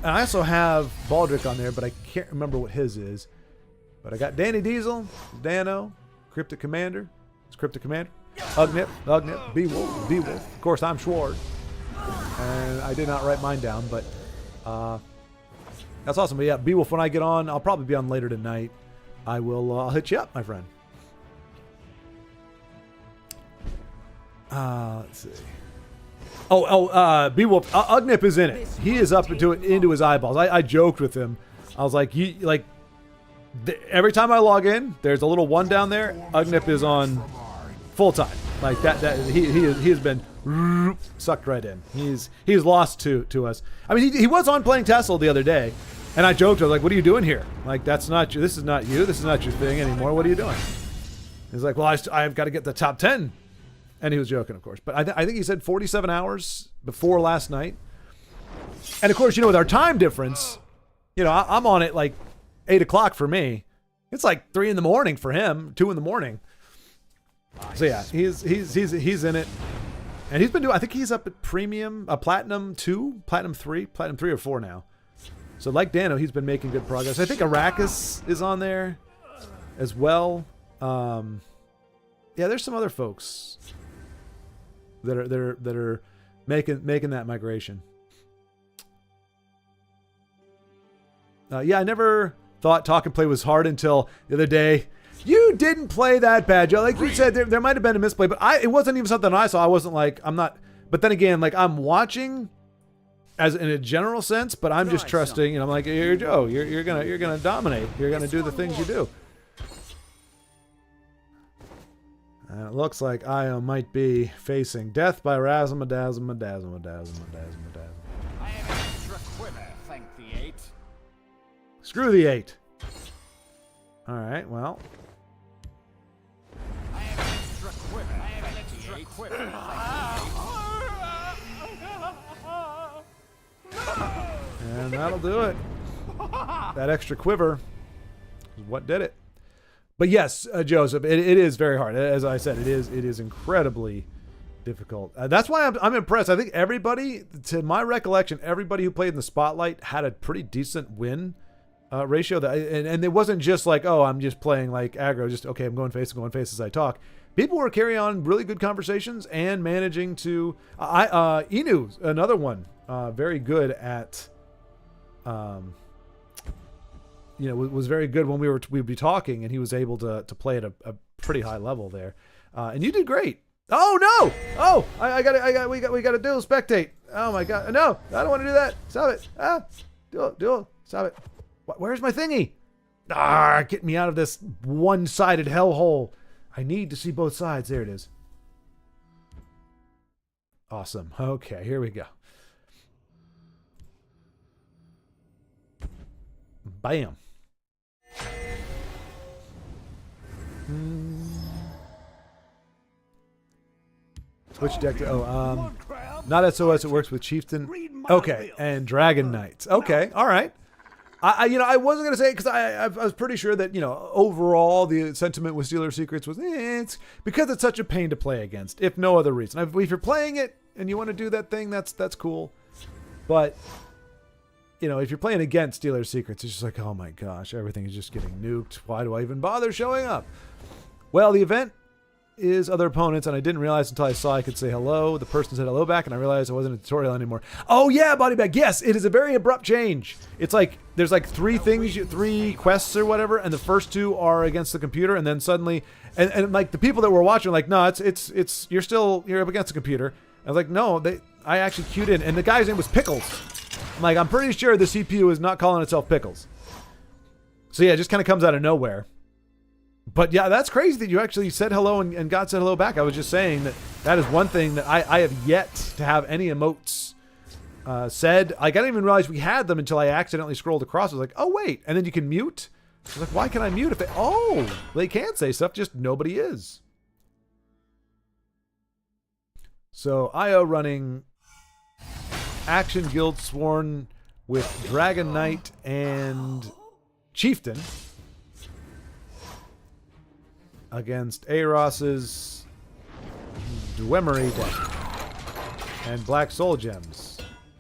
and I also have Baldric on there, but I can't remember what his is. But I got Danny Diesel, Dano, Cryptic Commander. It's Cryptic Commander. Ugnip, Beowulf. Of course, I'm Schward. And I did not write mine down, but that's awesome. But yeah, Beowulf, when I get on, I'll probably be on later tonight. I will I'll hit you up, my friend. Let's see. Beowulf, Ugnip is in it. He is up into his eyeballs. I joked with him. I was like, every time I log in, there's a little one down there. Ugnip is on full time. Like that he has been sucked right in. He's lost to us. I mean, he was on playing TESL the other day, and I joked. I was like, "What are you doing here? Like, that's not you. This is not you. This is not your thing anymore. What are you doing?" He's like, "Well, I've got to get the top 10." And he was joking, of course. But I think he said 47 hours before last night. And of course, with our time difference, I'm on it like 8 o'clock for me. It's like 3 in the morning for him, 2 in the morning. So yeah, he's in it. And he's been doing, I think he's up at Premium, Platinum 2, Platinum 3 or 4 now. So like Dano, he's been making good progress. I think Arrakis is on there as well. Yeah, there's some other folks that are making that migration. Yeah, I never thought Talk and Play was hard until the other day. You didn't play that bad, Joe. Like you said, there might have been a misplay, but it wasn't even something I saw. I wasn't like, I'm not. But then again, like I'm watching, as in a general sense, but I'm just trusting. I'm like, you're Joe. You're gonna dominate. You're gonna do the things you do. And it looks like Io might be facing death by Razzle-Madazzle. I have an extra quiver, thank the 8. Screw the 8. All right, well. I have an extra quiver. I have an extra quiver, thank the 8. And that'll do it. That extra quiver is what did it. But yes, Joseph, it is very hard. As I said, it is incredibly difficult. That's why I'm impressed. I think everybody, to my recollection, everybody who played in the Spotlight had a pretty decent win ratio. And it wasn't just like, oh, I'm just playing like aggro. Just, okay, I'm going face as I talk. People were carrying on really good conversations and managing to... Inu, another one, very good at... was very good when we'd be talking, and he was able to play at a pretty high level there. And you did great. Oh no! Oh, we got to dual spectate. Oh my god, no! I don't want to do that. Stop it! Dual, stop it! Where's my thingy? Get me out of this one-sided hellhole. I need to see both sides. There it is. Awesome. Okay, here we go. Bam. Switch deck to not SOS. It works with Chieftain. Okay, and Dragon Knights. Okay, all right. I wasn't gonna say it because I was pretty sure that overall the sentiment with Stealer Secrets was it's because it's such a pain to play against, if no other reason. If you're playing it and you want to do that thing, that's cool. But if you're playing against Stealer Secrets, it's just like, oh my gosh, everything is just getting nuked. Why do I even bother showing up? Well, the event is other opponents, and I didn't realize until I saw I could say hello. The person said hello back, and I realized I wasn't a tutorial anymore. Oh yeah, body bag. Yes, it is a very abrupt change. It's like there's like 3 things, 3 quests or whatever, and the first 2 are against the computer, and then suddenly, and like the people that were watching, are like, no, it's you're up against the computer. I was like, no, I actually queued in, and the guy's name was Pickles. I'm like, I'm pretty sure the CPU is not calling itself Pickles. So yeah, it just kind of comes out of nowhere. But yeah, that's crazy that you actually said hello and God said hello back. I was just saying that is one thing that I have yet to have any emotes said. Like, I didn't even realize we had them until I accidentally scrolled across. I was like, oh wait, and then you can mute. I was like, why can I mute if they can say stuff, just nobody is. So IO running Action Guild Sworn with Dragon Knight and Chieftain against Aros's Dwemery deck and Black Soul Gems.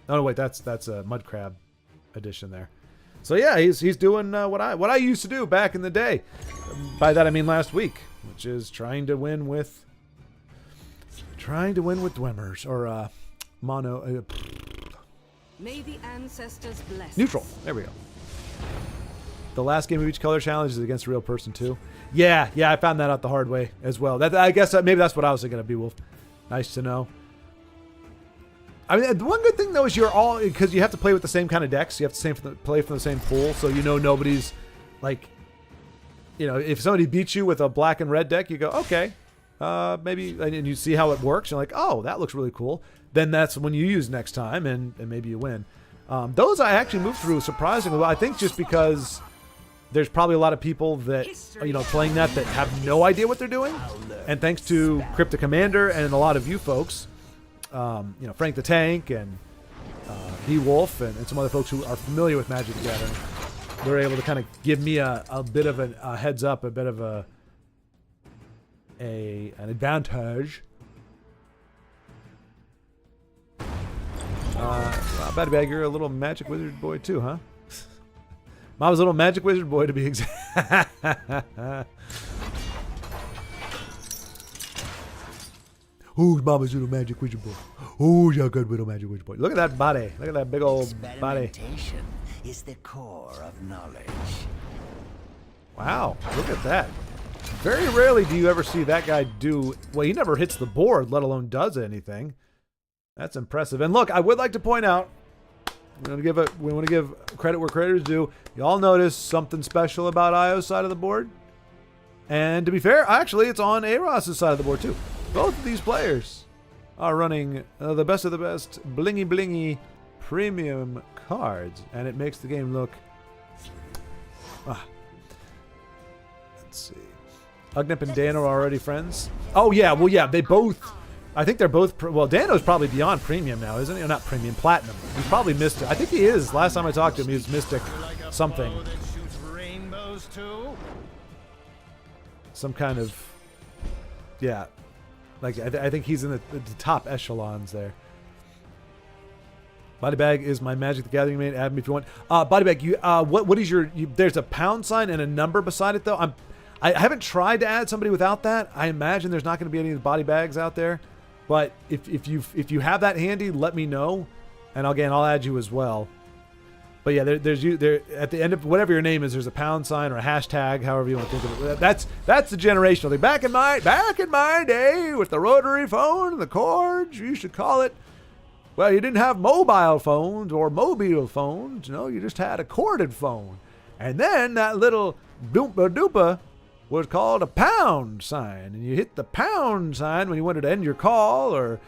Oh no, wait, that's a Mud Crab edition there. So yeah, he's doing what I used to do back in the day. By that I mean last week, which is trying to win with Dwemers or mono. May the ancestors bless. Neutral. There we go. The last game of each color challenge is against a real person too. Yeah, I found that out the hard way as well. I guess maybe that's what I was thinking of, Beowulf. Nice to know. I mean, the one good thing though is you're all, because you have to play with the same kind of decks. You have to play from the same pool, so nobody's like, if somebody beats you with a black and red deck, you go, okay, maybe, and you see how it works. You're like, oh, that looks really cool. Then that's when you use next time, and maybe you win. Those I actually moved through surprisingly well. I think just because there's probably a lot of people that, playing that have no idea what they're doing. And thanks to Crypto Commander and a lot of you folks, Frank the Tank and Beowulf and some other folks who are familiar with Magic the Gathering, they're able to kind of give me a bit of a heads up, a bit of an advantage. Bad Bag, you're a little magic wizard boy too, huh? Mom's a little magic wizard boy to be exact. Who's Mama's little magic wizard boy? Who's your good little magic wizard boy? Look at that body. Look at that big old body. Experimentation is the core of knowledge. Wow, look at that. Very rarely do you ever see that guy do, well, he never hits the board, let alone does anything. That's impressive. And look, I would like to point out, we want to give credit where credit is due. You all notice something special about Io's side of the board. And to be fair, actually, it's on Aros's side of the board too. Both of these players are running the best of the best blingy blingy premium cards, and it makes the game look. Let's see. Ugnip and Dano are already friends. Oh yeah, well yeah, they both. I think they're both. Well, Dano's probably beyond premium now, isn't he? Or not premium, platinum. He's probably Mystic. I think he is. Last time I talked to him, he was Mystic something. Some kind of. Yeah. Like, I think he's in the top echelons there. Body Bag is my Magic the Gathering main. Add me if you want. Body Bag, what is your... there's a pound sign and a number beside it, though. I haven't tried to add somebody without that. I imagine there's not going to be any of the Body Bags out there. But if you have that handy, let me know. And again, I'll add you as well. But yeah, there's at the end of whatever your name is, there's a pound sign or a hashtag, however you want to think of it. That's the generational thing. Back in my day, with the rotary phone and the cords, you used to call it. Well, you didn't have mobile phones or mobile phones. You just had a corded phone. And then that little doompa doopa was called a pound sign, and you hit the pound sign when you wanted to end your call, or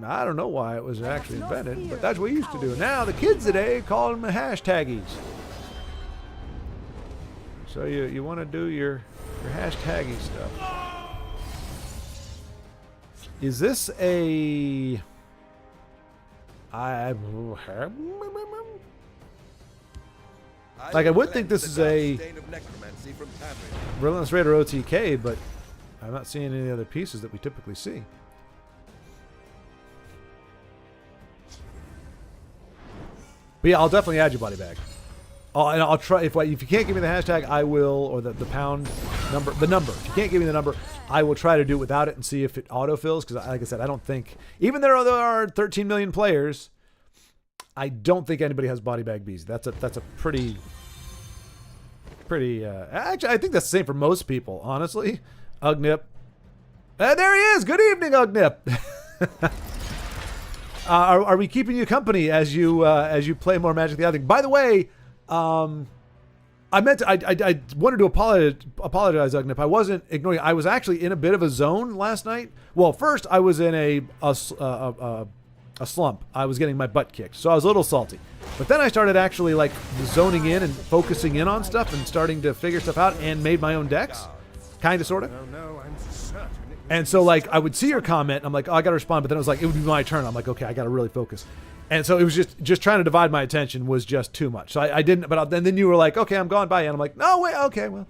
I don't know why it was actually invented, but that's what we used to do. Now the kids today call them hashtaggies. So you want to do your hashtaggy stuff. Is this a... I would think this is a Relentless Raider OTK, but I'm not seeing any other pieces that we typically see. But yeah, I'll definitely add you, Body Bag. And I'll try, if you can't give me the hashtag, I will, or the pound number, the number. If you can't give me the number, I will try to do it without it and see if it autofills, because like I said, I don't think, even though there are 13 million players, I don't think anybody has Body Bag Bees. That's a pretty, actually, I think that's the same for most people, honestly. Ugnip. There he is! Good evening, Ugnip! Are we keeping you company as you play more Magic the Gathering? By the way, I wanted to apologize, Ugnip. I wasn't ignoring. I was actually in a bit of a zone last night. Well, first I was in a slump. I was getting my butt kicked, so I was a little salty. But then I started actually like zoning in and focusing in on stuff and starting to figure stuff out and made my own decks, kind of, sort of. And so like I would see your comment, and I'm like, oh, I got to respond. But then it was like it would be my turn. I'm like, okay, I got to really focus. And so it was just trying to divide my attention was just too much. So I didn't. But then you were like, okay, I'm gone by, and I'm like, no, wait, okay, well.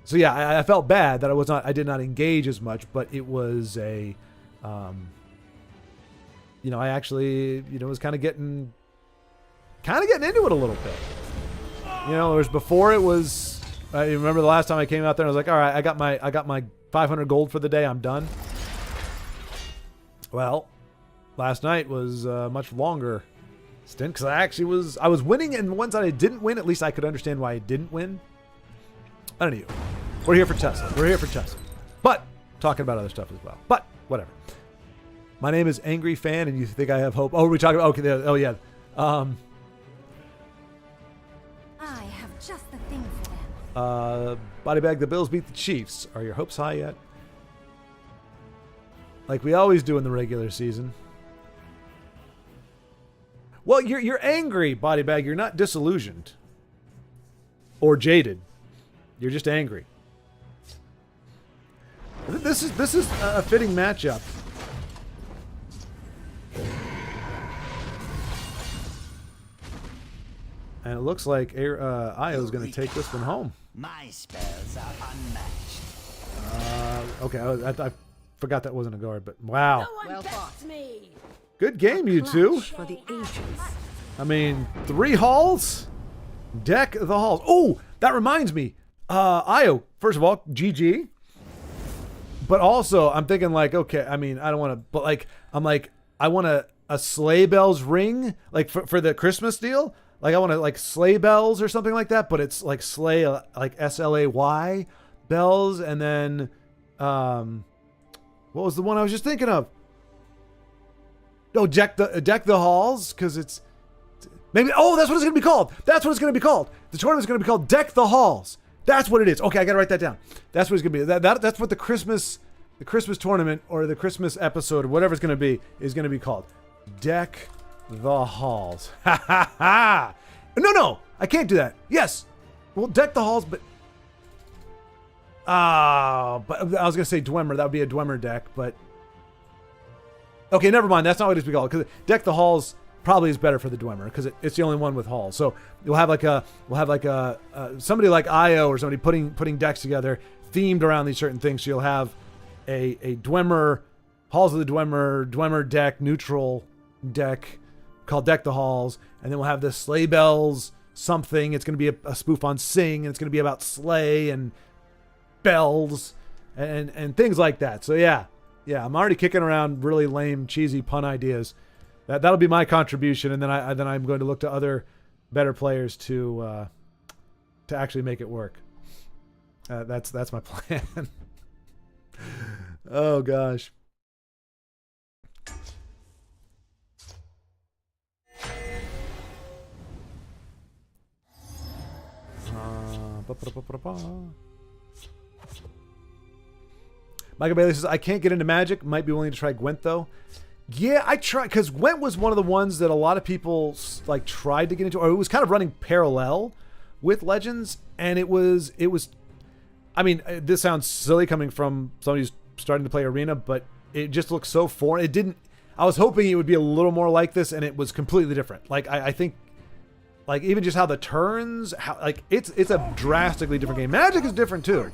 So yeah, I felt bad that I did not engage as much, but it was a. I actually, was kind of getting into it a little bit. Whereas before it was, I remember the last time I came out there and I was like, all right, I got my 500 gold for the day. I'm done. Well, last night was a much longer stint because I was winning, and the ones that I didn't win, at least I could understand why I didn't win. I don't know. We're here for TESL. But talking about other stuff as well. But whatever. My name is Angry Fan, and you think I have hope. Oh, are we talking about... Okay, oh, yeah. I have just the thing for them. Bodybag, the Bills beat the Chiefs. Are your hopes high yet? Like we always do in the regular season. Well, you're angry, Bodybag. You're not disillusioned. Or jaded. You're just angry. This is a fitting matchup. And it looks like Io's going to take this one home. My spells are unmatched. Okay, I forgot that wasn't a guard, but wow. Well fought. Me. Good game, you two. For the ages. I mean, 3 halls? Deck the halls. Oh, that reminds me. Io, first of all, GG. But also, I'm thinking like, okay, I mean, I don't want to, but like, I'm like, I want a sleigh bells ring, like for the Christmas deal. Like I want to like sleigh bells or something like that, but it's like sleigh, like SLAY bells. And then, what was the one I was just thinking of? Oh, deck the halls. Cause it's maybe, oh, that's what it's going to be called. That's what it's going to be called. The tournament's going to be called Deck the Halls. That's what it is. Okay. I got to write that down. That's what it's going to be. That's what the Christmas tournament or the Christmas episode or whatever it's going to be is going to be called. Deck the halls. Ha ha ha! No, I can't do that. Yes, we'll deck the halls, but but I was gonna say Dwemer. That would be a Dwemer deck, but okay, never mind. That's not what it's called because deck the halls probably is better for the Dwemer because it's the only one with halls. So we'll have like somebody like Io or somebody putting decks together themed around these certain things. So you'll have a Dwemer, halls of the Dwemer deck, neutral deck called Deck the Halls, and then we'll have this sleigh bells something. It's going to be a spoof on Sing, and it's going to be about sleigh and bells and things like that. So yeah, I'm already kicking around really lame, cheesy pun ideas. That'll be my contribution, and then I'm going to look to other better players to actually make it work. That's my plan. Oh gosh. Michael Bailey says, I can't get into Magic. Might be willing to try Gwent, though. Yeah, I tried, because Gwent was one of the ones that a lot of people like tried to get into, or it was kind of running parallel with Legends, and it was. I mean, this sounds silly coming from somebody who's starting to play Arena, but it just looks so foreign. It didn't. I was hoping it would be a little more like this, and it was completely different. Like I think. Like, even just how the turns, it's a drastically different game. Magic is different, too.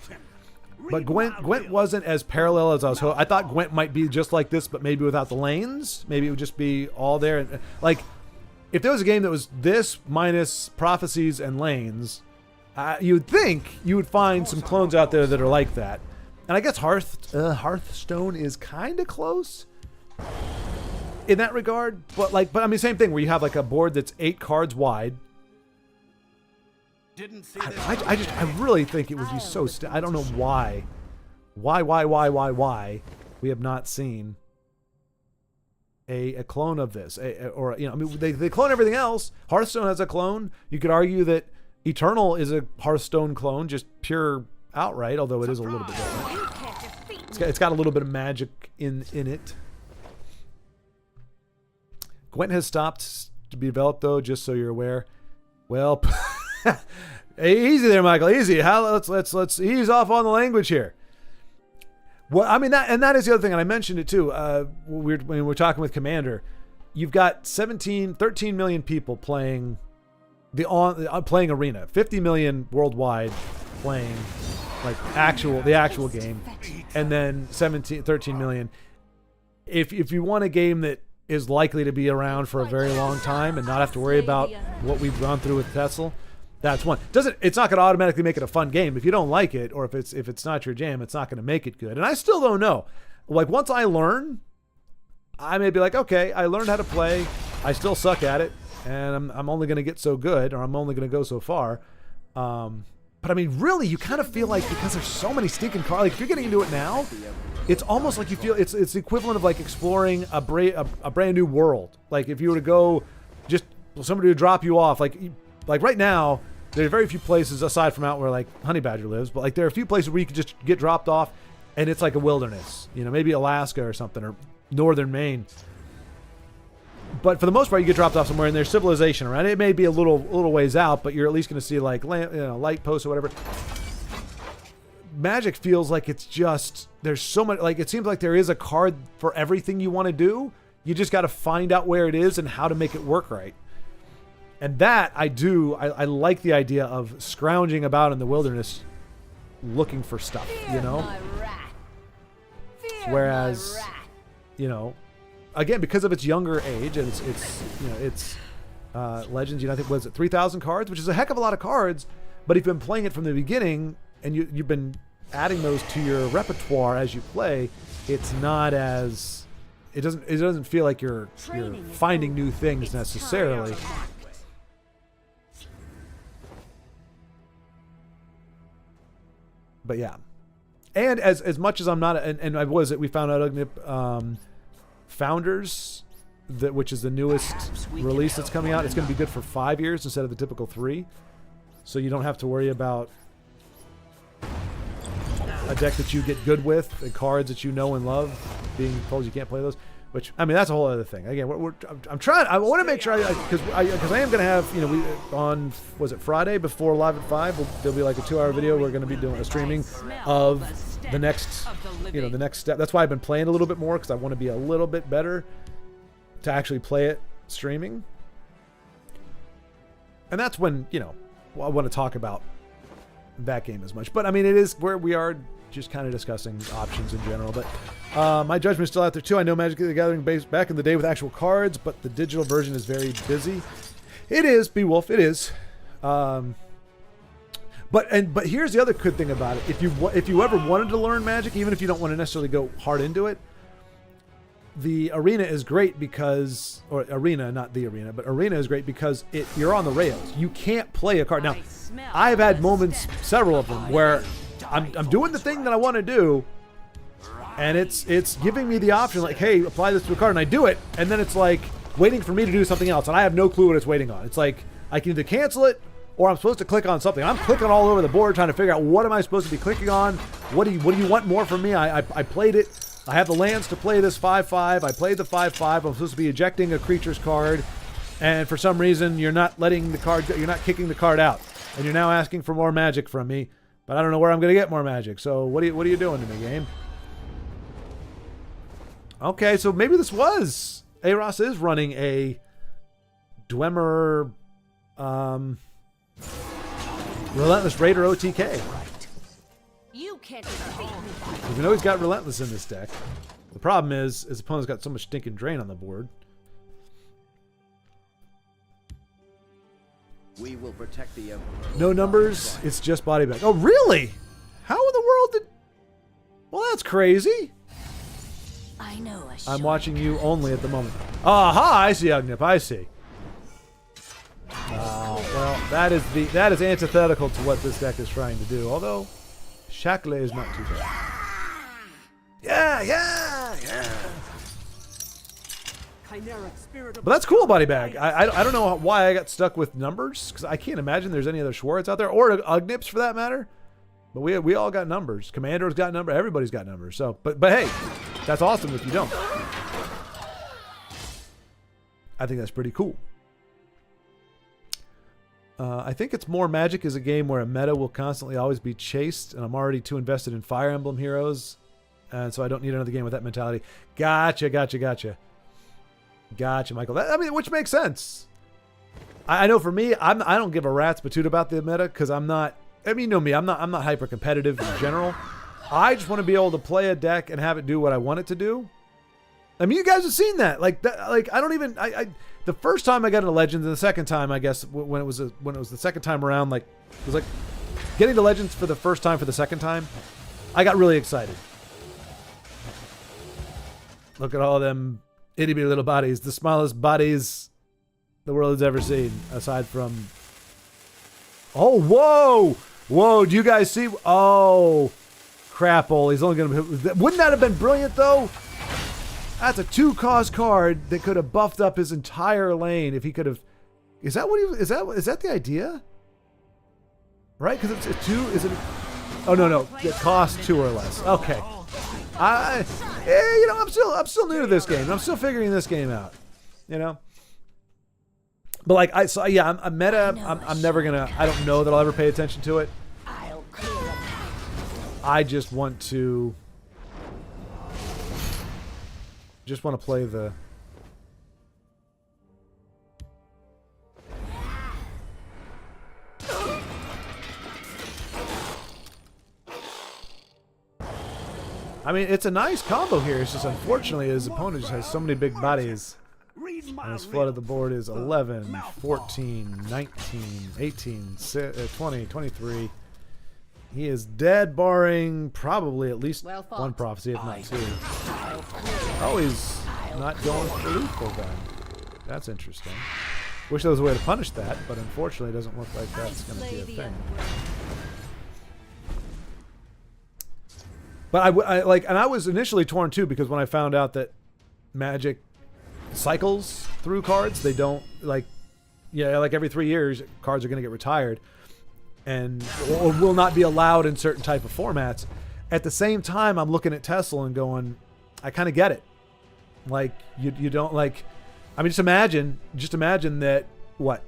But Gwent wasn't as parallel as I was hoping. I thought Gwent might be just like this, but maybe without the lanes. Maybe it would just be all there. Like, if there was a game that was this minus prophecies and lanes, you would think you would find some clones out there that are like that. And I guess Hearthstone is kind of close in that regard, but I mean, same thing where you have like a board that's 8 cards wide. I really think it would be so. I don't know why we have not seen a clone of this, or I mean, they clone everything else. Hearthstone has a clone. You could argue that Eternal is a Hearthstone clone, just pure outright, although it is a little bit different. It's got a little bit of magic in it. Gwent has stopped to be developed, though, just so you're aware. Well, easy there, Michael. Easy. Let's ease off on the language here. Well, I mean, that is the other thing, and I mentioned it too. When we're talking with Commander, you've got 13 million people playing playing Arena, 50 million worldwide playing like the actual game, and then 13 million. If you want a game that is likely to be around for a very long time and not have to worry about what we've gone through with TESL, that's one. It's not going to automatically make it a fun game. If you don't like it, or if it's not your jam, it's not going to make it good. And I still don't know. Like, once I learn, I may be like, okay, I learned how to play. I still suck at it, and I'm only going to get so good, or I'm only going to go so far. But I mean, really, you kind of feel like, because there's so many stinking cards, like if you're getting into it now, it's almost like you feel it's the equivalent of like exploring a brand new world. Like if you were to go, just somebody would drop you off, like right now, there are very few places aside from out where like Honey Badger lives, but like there are a few places where you could just get dropped off, and it's like a wilderness, maybe Alaska or something, or northern Maine. But for the most part, you get dropped off somewhere, and there's civilization around. It may be a little ways out, but you're at least going to see like light posts or whatever. Magic feels like it's just, there's so much, like it seems like there is a card for everything you want to do. You just got to find out where it is and how to make it work right. And that I do. I like the idea of scrounging about in the wilderness looking for stuff, Whereas, again, because of its younger age, and it's Legends, I think, was it 3,000 cards, which is a heck of a lot of cards. But if you've been playing it from the beginning and you've been adding those to your repertoire as you play, it's not as it doesn't feel like you're finding new things necessarily. But yeah, and as much as I'm not, and I was it, we found out Founders, which is the newest release that's coming out. It's going to be good for 5 years instead of the typical 3, so you don't have to worry about a deck that you get good with and cards that you know and love being told you can't play those. Which, I mean, that's a whole other thing. Again, I'm trying. I want to make sure because I am going to have, we on, was it Friday before Live at 5? There'll be like a 2-hour video. We're going to be doing a streaming of the next, the next step. That's why I've been playing a little bit more, because I want to be a little bit better to actually play it streaming. And that's when, I want to talk about that game as much. But I mean, it is where we are just kind of discussing options in general. But my judgment's still out there too. I know Magic the Gathering based back in the day with actual cards, but the digital version is very busy. It is, Beowulf, it is. But here's the other good thing about it. If you ever wanted to learn Magic, even if you don't want to necessarily go hard into it, the Arena is great because, or Arena, not the Arena, but Arena is great because you're on the rails. You can't play a card. Now, I've had moments, several of them, where I'm doing the thing that I want to do, and it's giving me the option, like, hey, apply this to a card, and I do it, and then it's like waiting for me to do something else, and I have no clue what it's waiting on. It's like I can either cancel it, or I'm supposed to click on something. I'm clicking all over the board trying to figure out what am I supposed to be clicking on. What do you want more from me? I played it. I have the lands to play this 5/5. I played the 5/5. I'm supposed to be ejecting a creature's card, and for some reason you're not letting the card go. You're not kicking the card out, and you're now asking for more magic from me. But I don't know where I'm going to get more magic. So what are you doing to me, game? Okay, so maybe this was Aros is running a Dwemer Relentless Raider OTK. You can't defeat me. We know he's got Relentless in this deck. The problem is his opponent's got so much stinking drain on the board. We will protect the Emperor. No numbers, it's just body bag. Oh, really? How in the world did... Well, that's crazy. I know. I'm watching you only at the moment. Aha, I see, Ugnip, I see. Well, that is antithetical to what this deck is trying to do. Although, Shackley is not too bad. Yeah. But that's cool, Body Bag. I don't know why I got stuck with numbers, because I can't imagine there's any other Schwartz out there, or Ugnips for that matter. But we all got numbers. Commander's got numbers. Everybody's got numbers. So, but hey, that's awesome if you don't. I think that's pretty cool. I think it's more Magic is a game where a meta will constantly always be chased, and I'm already too invested in Fire Emblem Heroes, and so I don't need another game with that mentality. Gotcha, Michael. I mean, which makes sense. I know for me, I don't give a rat's patoot about the meta, because I'm not. I mean, you know me. I'm not hyper competitive in general. I just want to be able to play a deck and have it do what I want it to do. I mean, you guys have seen that. Like I don't even. The first time I got into Legends, and the second time, I guess, when it was the second time around, like it was like getting to Legends for the first time for the second time, I got really excited. Look at all them itty bitty little bodies, the smallest bodies the world has ever seen, aside from. Oh, whoa! Do you guys see? Oh, crapple! He's only gonna. Wouldn't that have been brilliant though? That's a 2-cost card that could have buffed up his entire lane if he could have. Is that what he? Is that the idea? Right? Because it's a 2. Is it? Oh no! It costs 2 or less. Okay. You know, I'm still new to this game. I'm still figuring this game out. You know. But like I'm meta. I'm never gonna. I don't know that I'll ever pay attention to it. I just want to. Just want to play the. I mean, it's a nice combo here. It's just unfortunately his opponent just has so many big bodies. And his flood of the board is 11, 14, 19, 18, 20, 23. He is dead, barring probably at least one prophecy, if not 2. Oh, he's not going for lethal then. That's interesting. Wish there was a way to punish that, but unfortunately it doesn't look like that's going to be a thing. But I was initially torn too, because when I found out that Magic cycles through cards, they don't like every 3 years cards are going to get retired and or will not be allowed in certain type of formats. At the same time, I'm looking at TESL and going, I kind of get it. Like you don't like. I mean, just imagine that what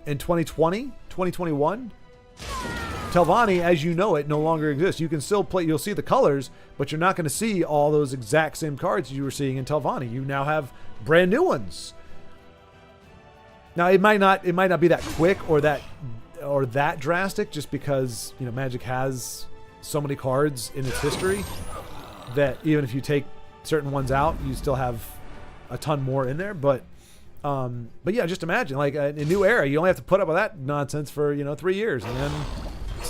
in 2020, 2021. Telvanni, as you know it, no longer exists. You can still play, you'll see the colors, but you're not going to see all those exact same cards you were seeing in Telvanni. You now have brand new ones. Now it might not be that quick or that drastic, just because, you know, Magic has so many cards in its history that even if you take certain ones out, you still have a ton more in there. But yeah, just imagine like a new era. You only have to put up with that nonsense for 3 years, and then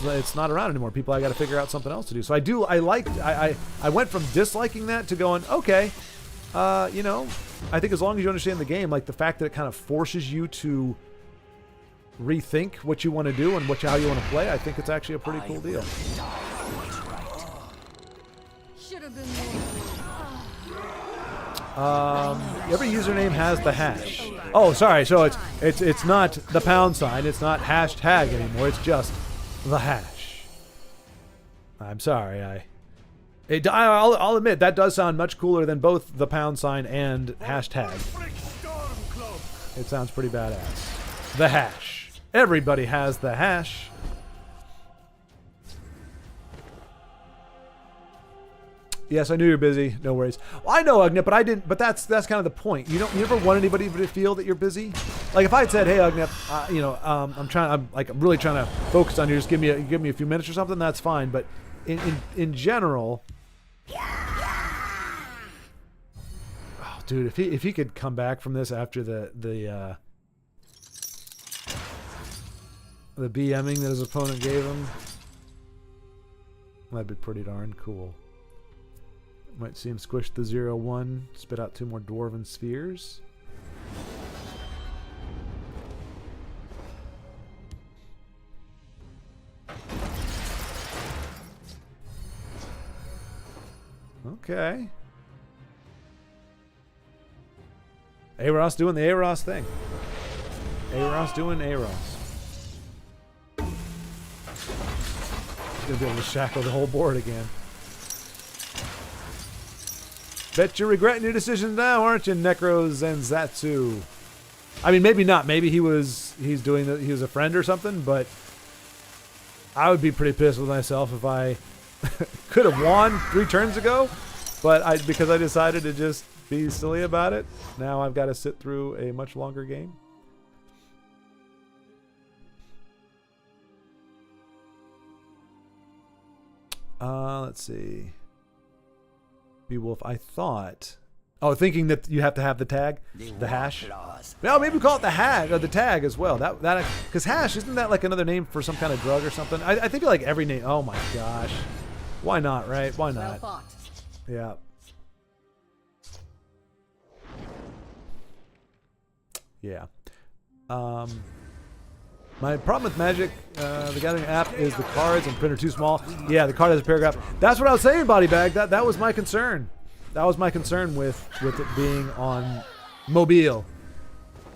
it's not around anymore. People, I got to figure out something else to do. So I went from disliking that to going, okay, I think as long as you understand the game, like the fact that it kind of forces you to rethink what you want to do and how you want to play, I think it's actually a pretty cool deal. Every username has the hash. Oh, sorry. So it's not the pound sign. It's not hashtag anymore. It's just the hash. I'm sorry. I'll admit that does sound much cooler than both the pound sign and hashtag. It sounds pretty badass. The hash. Everybody has the hash. Yes, I knew you're busy. No worries. Well, I know, Ugnip, but I didn't. But that's kind of the point. You never want anybody to feel that you're busy. Like if I had said, "Hey, Ugnip, I'm really trying to focus on you. Just give me a few minutes or something." That's fine. But in general, oh, dude, if he could come back from this after the BMing that his opponent gave him, that'd be pretty darn cool. Might see him squish the 0/1, spit out 2 more Dwarven Spheres. Okay. A-Ross doing the A-Ross thing. A-Ross doing A-Ross. He's going to be able to shackle the whole board again. Bet you're regretting your decisions now, aren't you, Necro Zenzatsu? I mean, maybe not. Maybe he was a friend or something, but I would be pretty pissed with myself if I could have won 3 turns ago, but because I decided to just be silly about it, now I've got to sit through a much longer game. Let's see. Beowulf, I thought. Oh, thinking that you have to have the tag, the hash. Well, maybe we call it the hash or the tag as well. That because hash, isn't that like another name for some kind of drug or something? I think like every name. Oh my gosh, why not? Right? Why not? Well thought. Yeah. Yeah. My problem with Magic, the Gathering app, is the cards and printer too small. Yeah, the card has a paragraph. That's what I was saying, Body Bag. That was my concern. That was my concern with it being on mobile.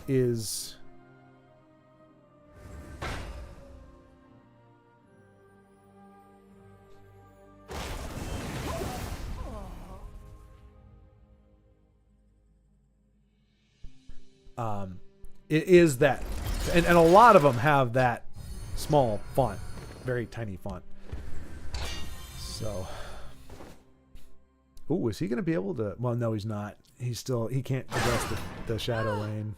Is it is that, and a lot of them have that small font, very tiny font. So, ooh, is he going to be able to? Well, no, he's not. He can't address the shadow lane.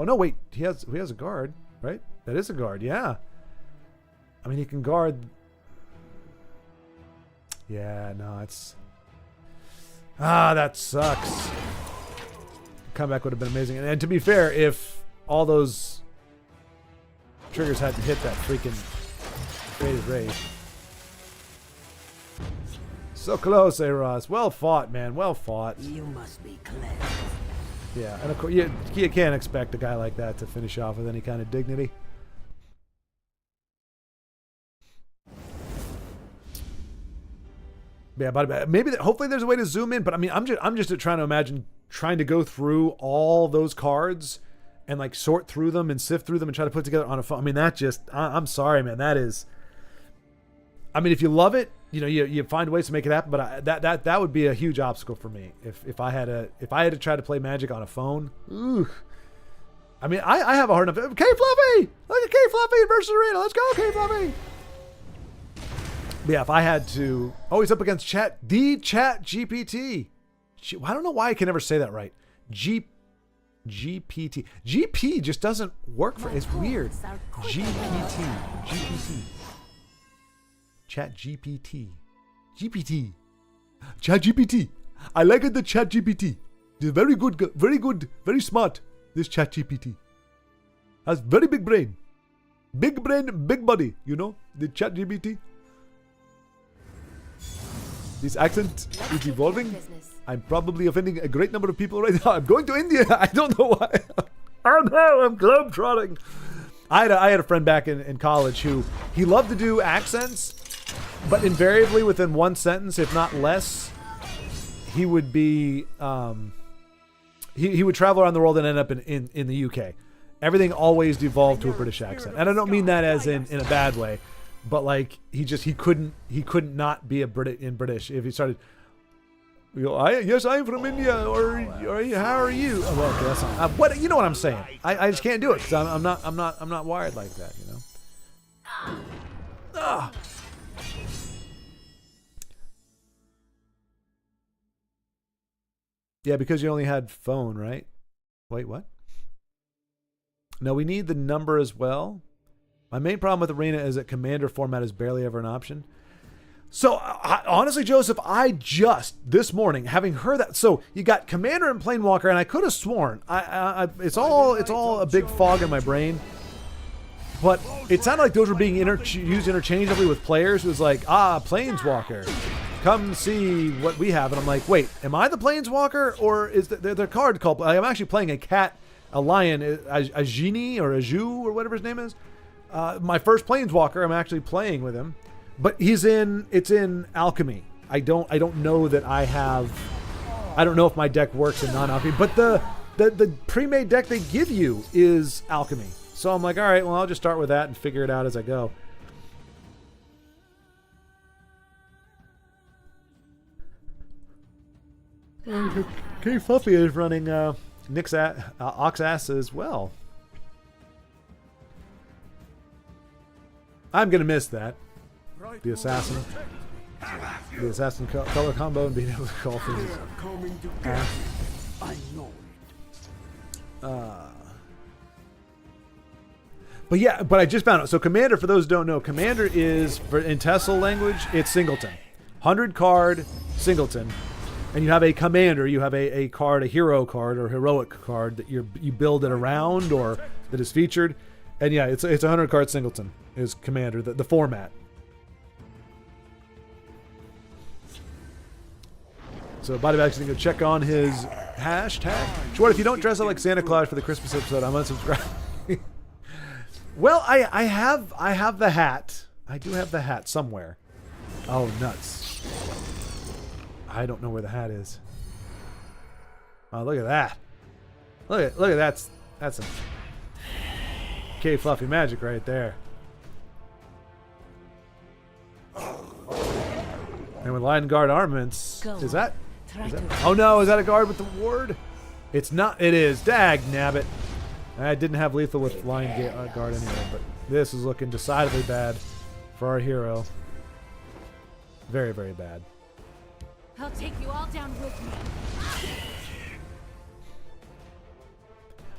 Oh no, wait, he has a guard, right? That is a guard, yeah. I mean, he can guard. Yeah, no, it's... that sucks. Comeback would have been amazing. And to be fair, if all those triggers hadn't hit that freaking Faded Wraith. So close, A-Ross. Well fought, man. Well fought. You must be clever. Yeah, and of course, you can't expect a guy like that to finish off with any kind of dignity. Yeah, but maybe hopefully there's a way to zoom in. But I mean, I'm just trying to imagine trying to go through all those cards and like sort through them and sift through them and try to put together on a phone. I mean, that just I'm sorry, man. That is. I mean, if you love it, you know, you find ways to make it happen. But that would be a huge obstacle for me if I had to try to play Magic on a phone. Ooh. I mean, I have a hard enough. K Fluffy, look at K Fluffy versus Arena. Let's go, K Fluffy. Yeah, if I had to... Oh, he's up against the Chat GPT. I don't know why I can never say that right. GPT. GP just doesn't work for... It's weird. GPT. Chat GPT. GPT. Chat GPT. I like it, the Chat GPT. It's very good, very smart, this Chat GPT. Has very big brain. Big brain, big body, you know? The Chat GPT. This accent is evolving. I'm probably offending a great number of people right now. I'm going to India. I don't know why. Oh no, I'm globetrotting. I had a friend back in college who he loved to do accents, but invariably within one sentence, if not less, he would be he would travel around the world and end up in the UK. Everything always devolved to a British accent, and I don't mean that as in a bad way. But like he couldn't not be in British if he started. You know, yes, I'm from India, or how are you? Oh, well, okay, that's not, what you know what I'm saying. I just can't do it because I'm not wired like that, you know. Ah. Yeah, because you only had phone, right? Wait, what? No, we need the number as well. My main problem with Arena is that Commander format is barely ever an option. So, honestly, Joseph, I just, this morning, having heard that, so you got Commander and Planewalker, and I could have sworn, it's all a big fog in my brain, but it sounded like those were being used interchangeably with players. It was like, Planeswalker, come see what we have, and I'm like, wait, am I the Planeswalker, or is the card called, I'm actually playing a cat, a lion, a genie, or a Zhu, or whatever his name is. My first Planeswalker, I'm actually playing with him, but it's in Alchemy. I don't know that I don't know if my deck works in non-Alchemy, but the pre-made deck they give you is Alchemy. So I'm like, all right, well, I'll just start with that and figure it out as I go. K Fluffy is running Nick's Oxass as well. I'm gonna miss that. The assassin color combo and being able to call things. I know But I just found out. So Commander, for those who don't know, Commander is, in TESL language, it's singleton. 100 card singleton. And you have a commander, you have a card, a hero card or heroic card that you build it around or that is featured. And yeah, it's a 100 card singleton is Commander, the format. So Bodybag's gonna go check on his hashtag. Short, if you don't dress up like Santa Claus for the Christmas episode, I'm unsubscribing. Well, I have the hat. I do have the hat somewhere. Oh, nuts. I don't know where the hat is. Oh, look at that. Look at that. That's some K Fluffy magic right there. And with Lion Guard armaments, is that? Oh no, is that a guard with the ward? It's not. It is. Dag nabbit. I didn't have lethal with Lion Guard anyway, but this is looking decidedly bad for our hero. Very, very bad. I'll take you all down with me.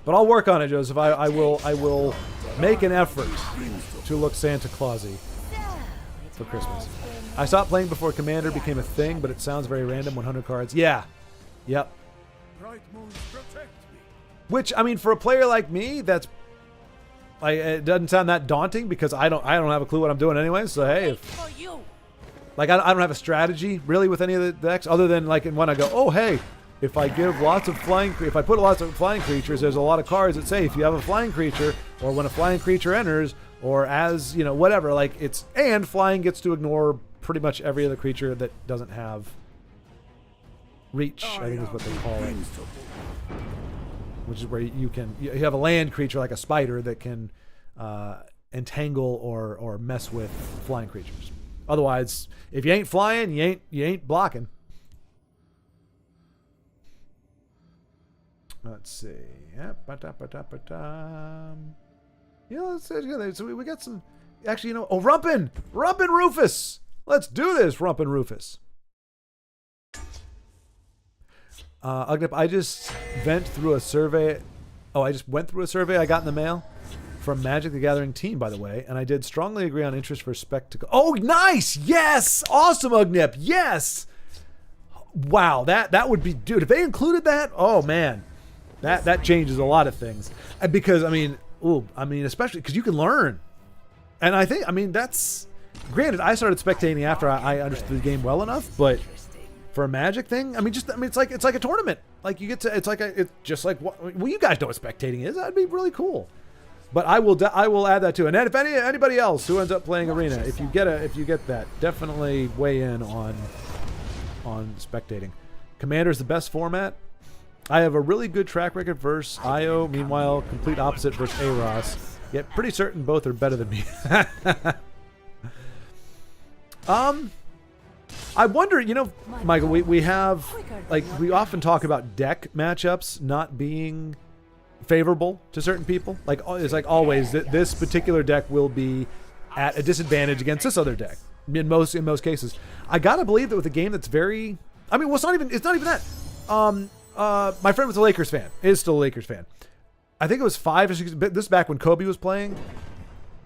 But I'll work on it, Joseph. I will make an effort to look Santa Clausy for Christmas. I stopped playing before Commander became a thing, but it sounds very random. 100 cards. Yeah. Yep. Which, I mean, for a player like me, that's like, it doesn't sound that daunting because I don't have a clue what I'm doing anyway. So hey, like I don't have a strategy really with any of the decks other than like in one I go, oh hey, if I give lots of if I put lots of flying creatures, there's a lot of cards that say if you have a flying creature or when a flying creature enters or as whatever, like and flying gets to ignore pretty much every other creature that doesn't have reach. I think is what they call it. Which is where you have a land creature like a spider that can entangle or mess with flying creatures. Otherwise, if you ain't flying, you ain't blocking. Let's see. Yeah, let's see. So we got some. Actually, Rumpin Rufus. Let's do this, Rumpin Rufus. Ugnip, I just went through a survey I got in the mail from Magic the Gathering team, by the way, and I did strongly agree on interest for spectacle. Oh, nice! Yes! Awesome, Ugnip! Yes! Wow, that would be, dude, if they included that, oh man. That changes a lot of things. Because, especially because you can learn. And I think, that's, granted, I started spectating after I understood the game well enough, but for a Magic thing, it's like a tournament. Like you get to, it's just like you guys know what spectating is. That'd be really cool. But I will add that too. And then if anybody else who ends up playing Arena, if you get that, definitely weigh in on spectating. Commander's the best format. I have a really good track record versus IO. Meanwhile, complete opposite versus AROS. Yet pretty certain both are better than me. I wonder, Michael, we have, we often talk about deck matchups not being favorable to certain people. Like, it's like always, this particular deck will be at a disadvantage against this other deck. In most cases. I gotta believe that with a game that's very, it's not even that. My friend was a Lakers fan, is still a Lakers fan. I think it was 5 or 6, this is back when Kobe was playing.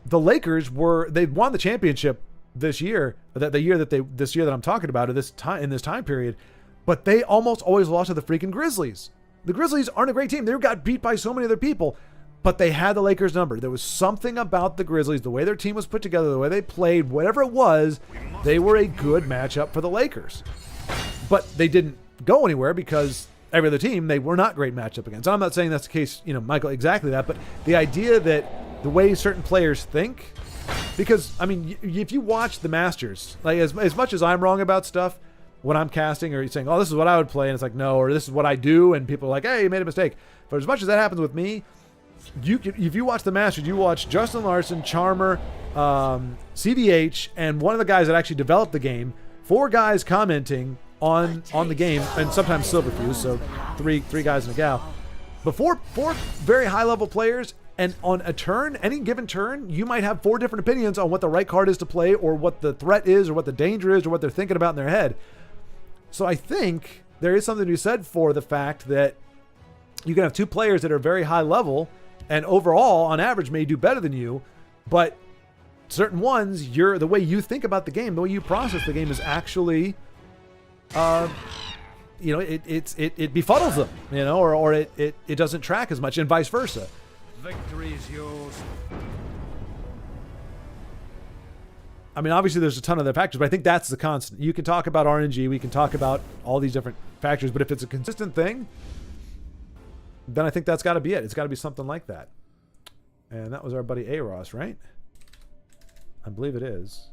The Lakers they won the championship this year, this year that I'm talking about, in this time period, but they almost always lost to the freaking Grizzlies. The Grizzlies aren't a great team. They got beat by so many other people, but they had the Lakers number. There was something about the Grizzlies, the way their team was put together, the way they played, whatever it was, they were a good matchup for the Lakers. But they didn't go anywhere because every other team they were not great matchup against. I'm not saying that's the case, Michael, exactly that, but the idea that the way certain players think. Because, I mean, if you watch the Masters, like as much as I'm wrong about stuff when I'm casting, or you're saying, oh, this is what I would play, and it's like, no, or this is what I do, and people are like, hey, you made a mistake. But as much as that happens with me, if you watch the Masters, you watch Justin Larson, Charmer, CVH, and one of the guys that actually developed the game, 4 guys commenting on the game, and sometimes Silverfuse, so three guys and a gal. But four very high-level players, and on a turn, any given turn, you might have 4 different opinions on what the right card is to play, or what the threat is, or what the danger is, or what they're thinking about in their head. So I think there is something to be said for the fact that you can have 2 players that are very high level, and overall, on average, may do better than you, but certain ones, the way you think about the game, the way you process the game is actually, it befuddles them, or it doesn't track as much, and vice versa. Victory is yours. I mean, obviously there's a ton of other factors, but I think that's the constant. You can talk about RNG, we can talk about all these different factors, but if it's a consistent thing, then I think that's got to be it. It's got to be something like that. And that was our buddy A-Ross, right? I believe it is.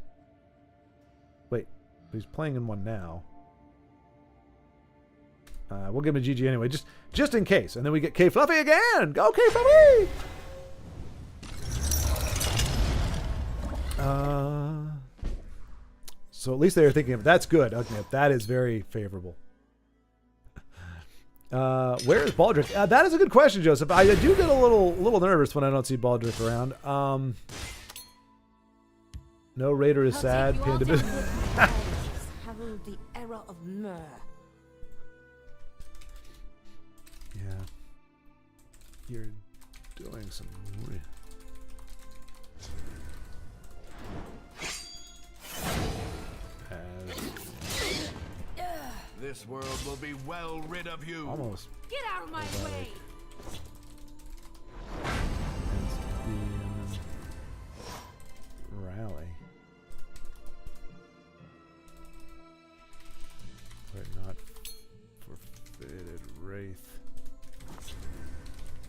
Wait, he's playing in one now. We'll give him a GG anyway, just in case. And then we get K Fluffy again. Go K Fluffy! So at least they were thinking of that's good. Okay, that is very favorable. Where is Baldric? That is a good question, Joseph. I do get a little nervous when I don't see Baldric around. No Raider is sad. Herald the error of myrrh. Yeah. You're doing some... This world will be well rid of you. Almost. Get out of my way! Rally. But not forfeited Wraith.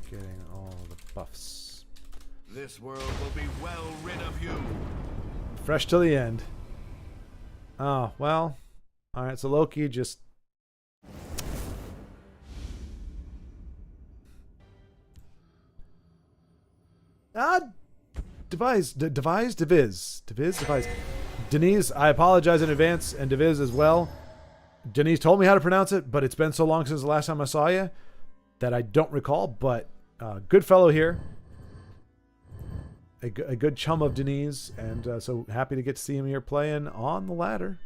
Getting all the buffs. This world will be well rid of you. Fresh till the end. Oh, well. Alright, so Loki just... Device. Denise, I apologize in advance, and Deviz as well. Denise told me how to pronounce it, but it's been so long since the last time I saw you that I don't recall, but good fellow here. A good chum of Denise, and so happy to get to see him here playing on the ladder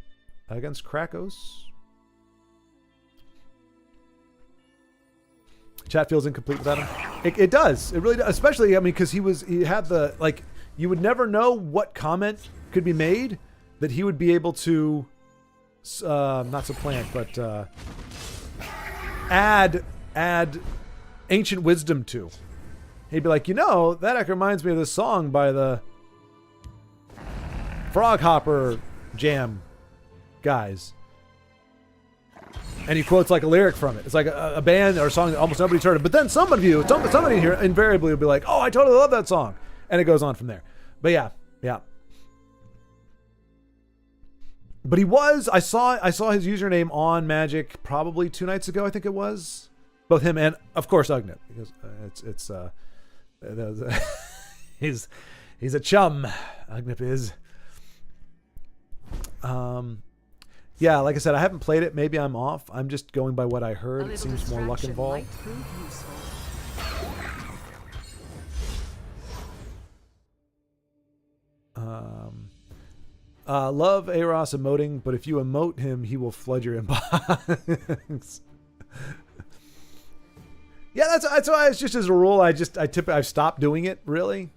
against Krakos. Chat feels incomplete without him. It does. It really does. Especially, I mean, because he had the, like, you would never know what comment could be made that he would be able to, not supplant, but add ancient wisdom to. He'd be like, that reminds me of this song by the Frog Hopper Jam guys. And he quotes like a lyric from it. It's like a band or a song that almost nobody's heard of. But then somebody here invariably will be like, oh, I totally love that song. And it goes on from there. But yeah. But I saw his username on Magic probably 2 nights ago, I think it was. Both him and, of course, Ugnip. Because he's a chum. Ugnip is. Yeah, like I said, I haven't played it. Maybe I'm off. I'm just going by what I heard. It seems more luck involved. Love A-Ross emoting, but if you emote him, he will flood your inbox. Yeah, that's why it's just as a rule. I've stopped doing it, really.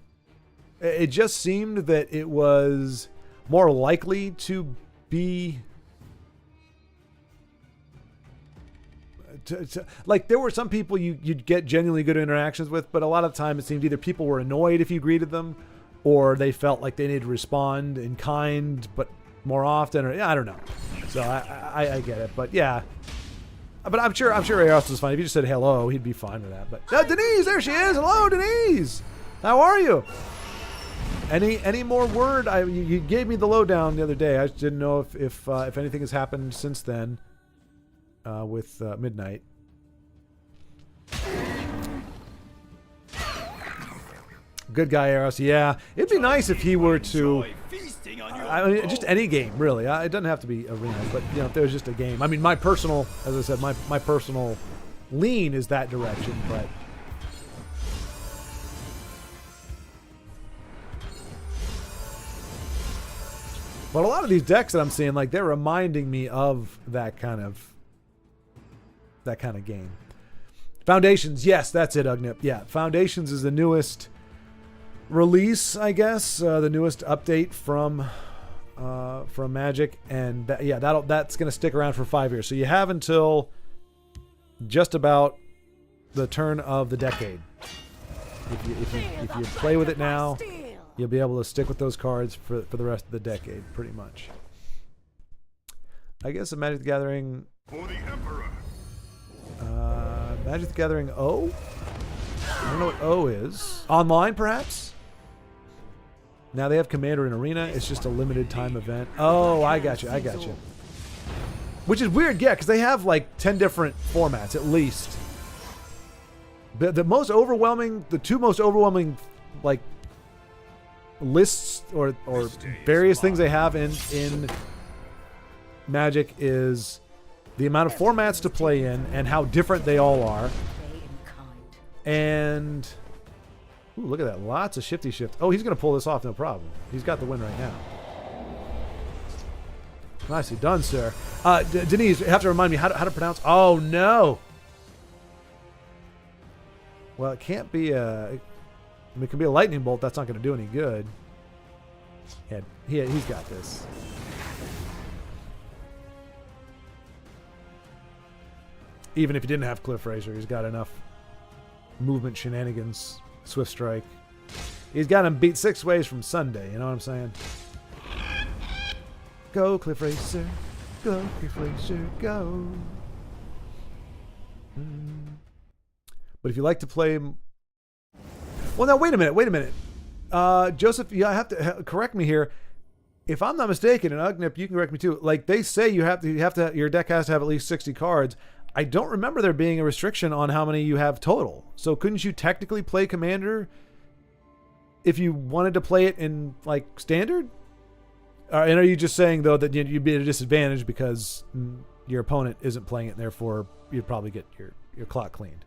It just seemed that it was more likely to be... like there were some people you'd get genuinely good interactions with, but a lot of the time it seemed either people were annoyed if you greeted them, or they felt like they needed to respond in kind, but more often, or I don't know. So I get it, but yeah. But I'm sure A-Ross was fine. If you just said hello, he'd be fine with that. But Denise, there she is. Hello, Denise. How are you? Any more word? You gave me the lowdown the other day. I just didn't know if anything has happened since then with Midnight. Good guy, Eros. Yeah, it'd be nice if he were to. I mean, just any game, really. It doesn't have to be Arena, but you know, if there's just a game. I mean, my personal, as I said, my personal lean is that direction, but. But a lot of these decks that I'm seeing, like, they're reminding me of that kind of game. Foundations, yes, that's it, Ugnip. Yeah, Foundations is the newest release, I guess, the newest update from Magic, and that's going to stick around for 5 years. So you have until just about the turn of the decade. If you play with it now, you'll be able to stick with those cards for the rest of the decade, pretty much. I guess a Magic the Gathering. For the Emperor. Magic the Gathering O? I don't know what O is. Online, perhaps? Now they have Commander in Arena. It's just a limited time event. Oh, I got you. Which is weird, yeah, because they have like 10 different formats, at least. The two most overwhelming, like, lists or various things they have in Magic is the amount of formats to play in and how different they all are. And ooh, look at that, lots of shifty shift. Oh, he's gonna pull this off, no problem. He's got the win right now. Nicely done, sir. Denise, you have to remind me how to pronounce. Oh no. Well, it can't be it can be a lightning bolt. That's not going to do any good. Yeah, he's got this. Even if he didn't have Cliff Razor, he's got enough movement shenanigans. Swift Strike. He's got him beat 6 ways from Sunday. You know what I'm saying? Go, Cliff Racer. Go, Cliff Racer. Go. But if you like to play... Well, now, wait a minute. Joseph, I have to correct me here. If I'm not mistaken, and Ugnip, you can correct me too. Like, they say your deck has to have at least 60 cards. I don't remember there being a restriction on how many you have total. So couldn't you technically play Commander if you wanted to play it in, like, Standard? And are you just saying, though, that you'd be at a disadvantage because your opponent isn't playing it, and therefore you'd probably get your clock cleaned?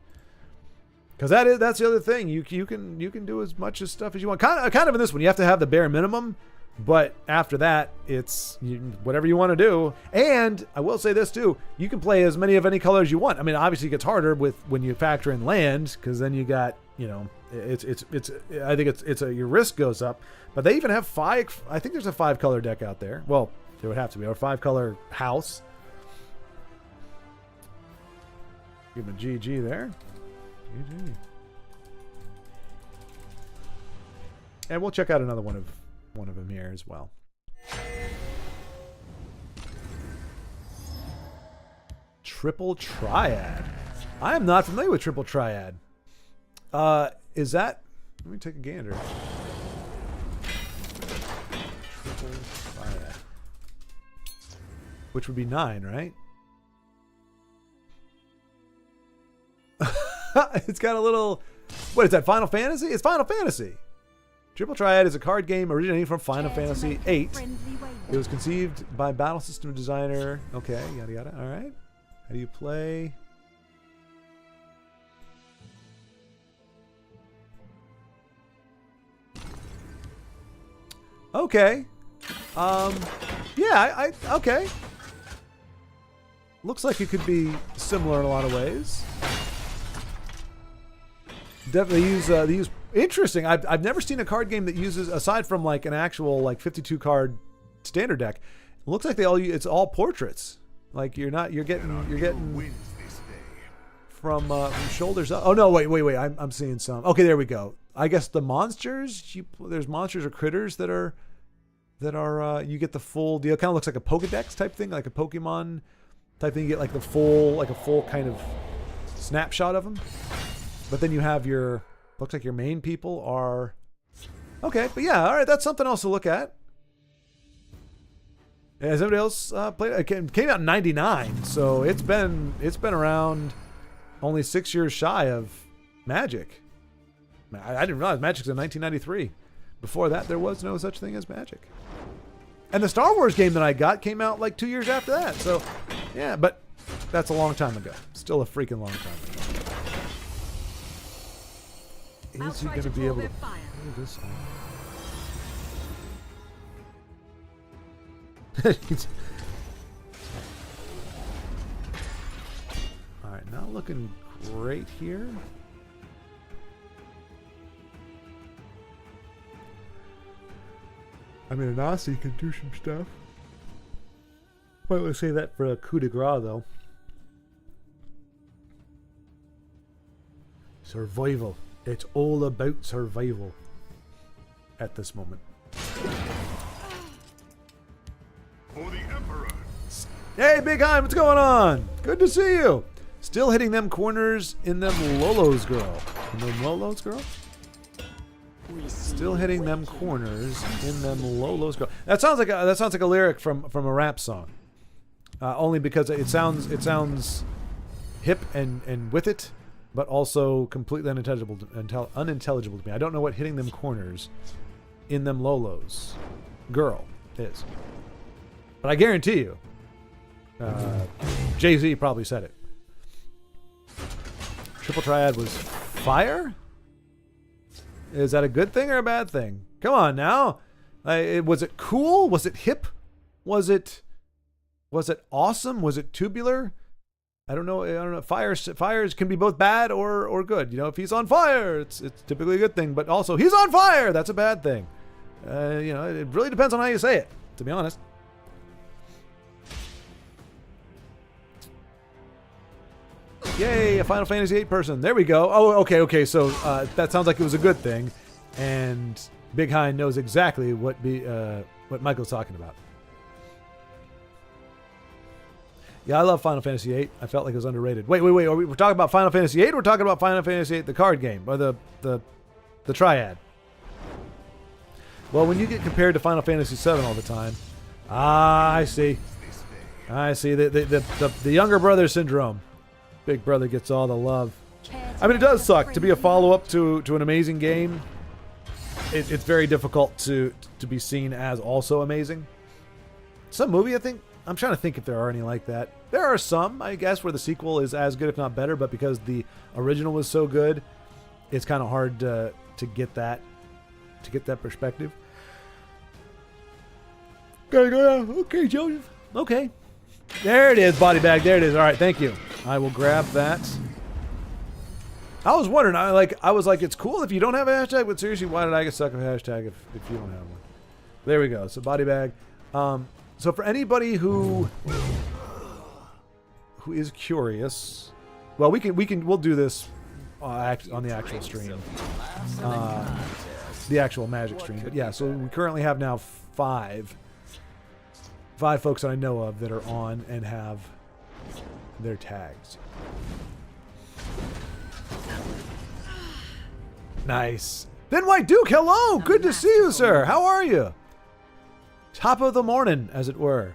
Because that's the other thing. You can do as much as stuff as you want. Kind of in this one, you have to have the bare minimum, but after that, it's whatever you want to do. And I will say this too: you can play as many of any color as you want. I mean, obviously, it gets harder when you factor in land, because then you got it's. I think it's your risk goes up. But they even have 5. I think there's a 5-color deck out there. Well, there would have to be a 5-color house. Give him a GG there. GG. And we'll check out another one of them here as well. Triple Triad. I am not familiar with Triple Triad. Is that? Let me take a gander. Triple Triad. Which would be 9, right? It's got a little... What is that, Final Fantasy? It's Final Fantasy. Triple Triad is a card game originating from Final Fantasy VIII. It was conceived by battle system designer... Okay, yada yada. All right. How do you play? Okay. Yeah, okay. Looks like it could be similar in a lot of ways. Definitely they use interesting. I've never seen a card game that uses, aside from like an actual like 52 card standard deck. It looks like it's all portraits. Like you're getting from shoulders up. Oh no, wait. I'm seeing some. Okay, there we go. I guess the monsters. There's monsters or critters that are you get the full deal. Kind of looks like a Pokedex type thing, like a Pokemon type thing. You get like a full kind of snapshot of them. But then you have looks like your main people are Okay, but yeah, all right, that's something else to look at. Has anybody else played it? It came out in 99, so it's been around only 6 years shy of Magic. I didn't realize Magic's in 1993. Before that, there was no such thing as Magic. And the Star Wars game that I got came out like 2 years after that. So, yeah, but that's a long time ago. Still a freaking long time ago. Is he going to be able to pull this off? All right, not looking great here. I mean, Anasi can do some stuff. Might want to say that for a coup de grace, though. Survival. It's all about survival at this moment. For the Emperor. Hey, Big Hein, what's going on? Good to see you. Still hitting them corners in them Lolos, girl. In them Lolos, girl? Still hitting them corners in them Lolos, girl. That sounds like a lyric from a rap song. Only because it sounds hip and with it, but also completely unintelligible to me. I don't know what hitting them corners in them Lolos girl is. But I guarantee you, Jay-Z probably said it. Triple Triad was fire? Is that a good thing or a bad thing? Come on now. Was it cool? Was it hip? Was it awesome? Was it tubular? I don't know. Fires can be both bad or good. You know, if he's on fire, it's typically a good thing. But also, he's on fire. That's a bad thing. You know, it really depends on how you say it, to be honest. Yay, a Final Fantasy VIII person. There we go. Oh, okay. So that sounds like it was a good thing. And Big Hein knows exactly what Michael's talking about. Yeah, I love Final Fantasy VIII. I felt like it was underrated. Wait. We're talking about Final Fantasy VIII? We're talking about Final Fantasy VIII, the card game, or the Triad. Well, when you get compared to Final Fantasy VII all the time, I see. The younger brother syndrome. Big brother gets all the love. I mean, it does suck to be a follow-up to an amazing game. It's very difficult to be seen as also amazing. Some movie, I think. I'm trying to think if there are any like that. There are some, I guess, where the sequel is as good, if not better, but because the original was so good, it's kind of hard to get that perspective. Gotta go now. Okay, Joseph. Okay. There it is, body bag. There it is. All right, thank you. I will grab that. I was wondering, I was like, it's cool if you don't have a hashtag, but seriously, why did I get stuck with a hashtag if you don't have one? There we go. So body bag. So for anybody who is curious, well, we'll do this on the actual stream, the actual Magic stream. But yeah, so we currently have now five folks that I know of that are on and have their tags. Nice. Then White Duke, hello! Good to see you, sir. How are you? Top of the morning, as it were.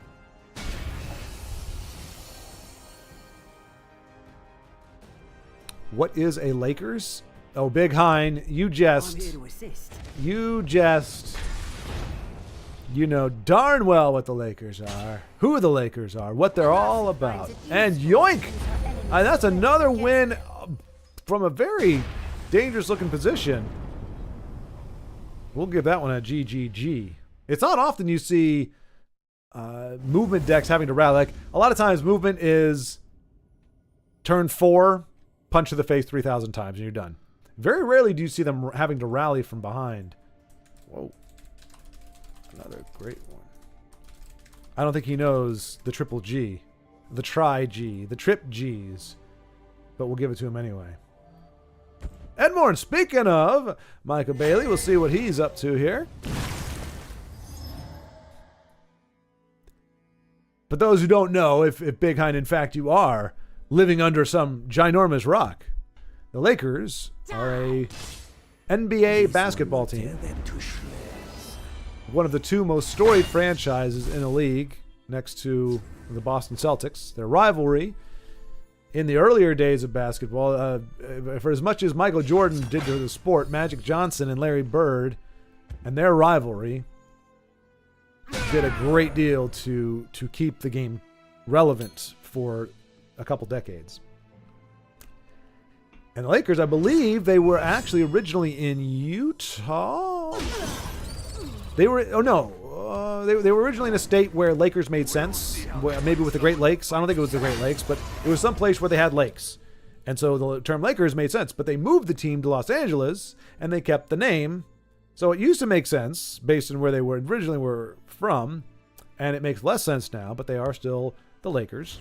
What is a Lakers? Oh, Big Hein, you know darn well what the Lakers are, who the Lakers are, what they're all about. And yoink! That's another win from a very dangerous looking position. We'll give that one a GGG. It's not often you see movement decks having to rally. Like, a lot of times movement is turn 4, punch to the face 3,000 times and you're done. Very rarely do you see them having to rally from behind. Whoa. Another great one. I don't think he knows the triple G, the tri-G, the trip Gs, but we'll give it to him anyway. Edmore, speaking of Michael Bailey, we'll see what he's up to here. But those who don't know, if Big Hein, in fact, you are living under some ginormous rock, the Lakers are a NBA basketball team one of the two most storied franchises in the league, next to the Boston Celtics. Their rivalry in the earlier days of basketball, for as much as Michael Jordan did to the sport, Magic Johnson and Larry Bird and their rivalry did a great deal to keep the game relevant for a couple decades. And the Lakers, I believe, they were actually originally in Utah. They were, they were originally in a state where Lakers made sense, maybe with the Great Lakes. I don't think it was the Great Lakes, but it was some place where they had lakes. And so the term Lakers made sense, but they moved the team to Los Angeles, and they kept the name. So it used to make sense based on where they were originally were from, and it makes less sense now, but they are still the Lakers.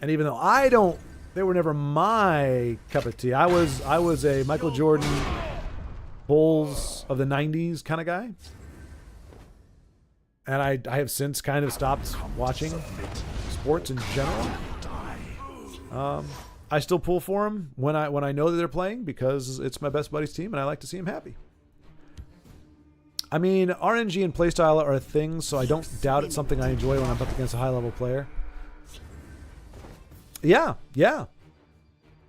And even though they were never my cup of tea. I was a Michael Jordan Bulls of the 90s kind of guy. And I have since kind of stopped watching sports in general. I still pull for them when I know that they're playing because it's my best buddy's team and I like to see him happy. I mean, RNG and playstyle are things, so I don't doubt it's something I enjoy when I'm up against a high-level player. Yeah,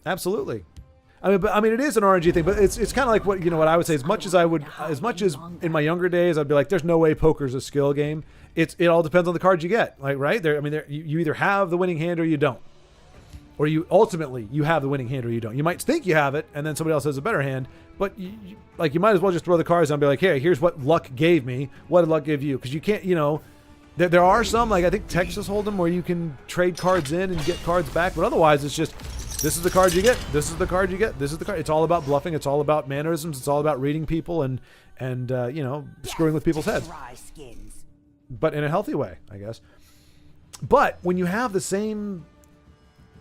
absolutely. I mean, it is an RNG thing, but it's kind of like what I would say. As much as in my younger days, I'd be like, "There's no way poker's a skill game." It all depends on the cards you get, like right there. I mean, you either have the winning hand or you don't, or you ultimately have the winning hand or you don't. You might think you have it, and then somebody else has a better hand, but you might as well just throw the cards down and be like, "Hey, here's what luck gave me. What did luck give you?" Because you can't, There are some, like I think Texas Hold'em, where you can trade cards in and get cards back, but otherwise it's just, this is the card you get, this is the card you get, this is the card. It's all about bluffing, it's all about mannerisms, it's all about reading people and screwing with people's heads. But in a healthy way, I guess. But when you have the same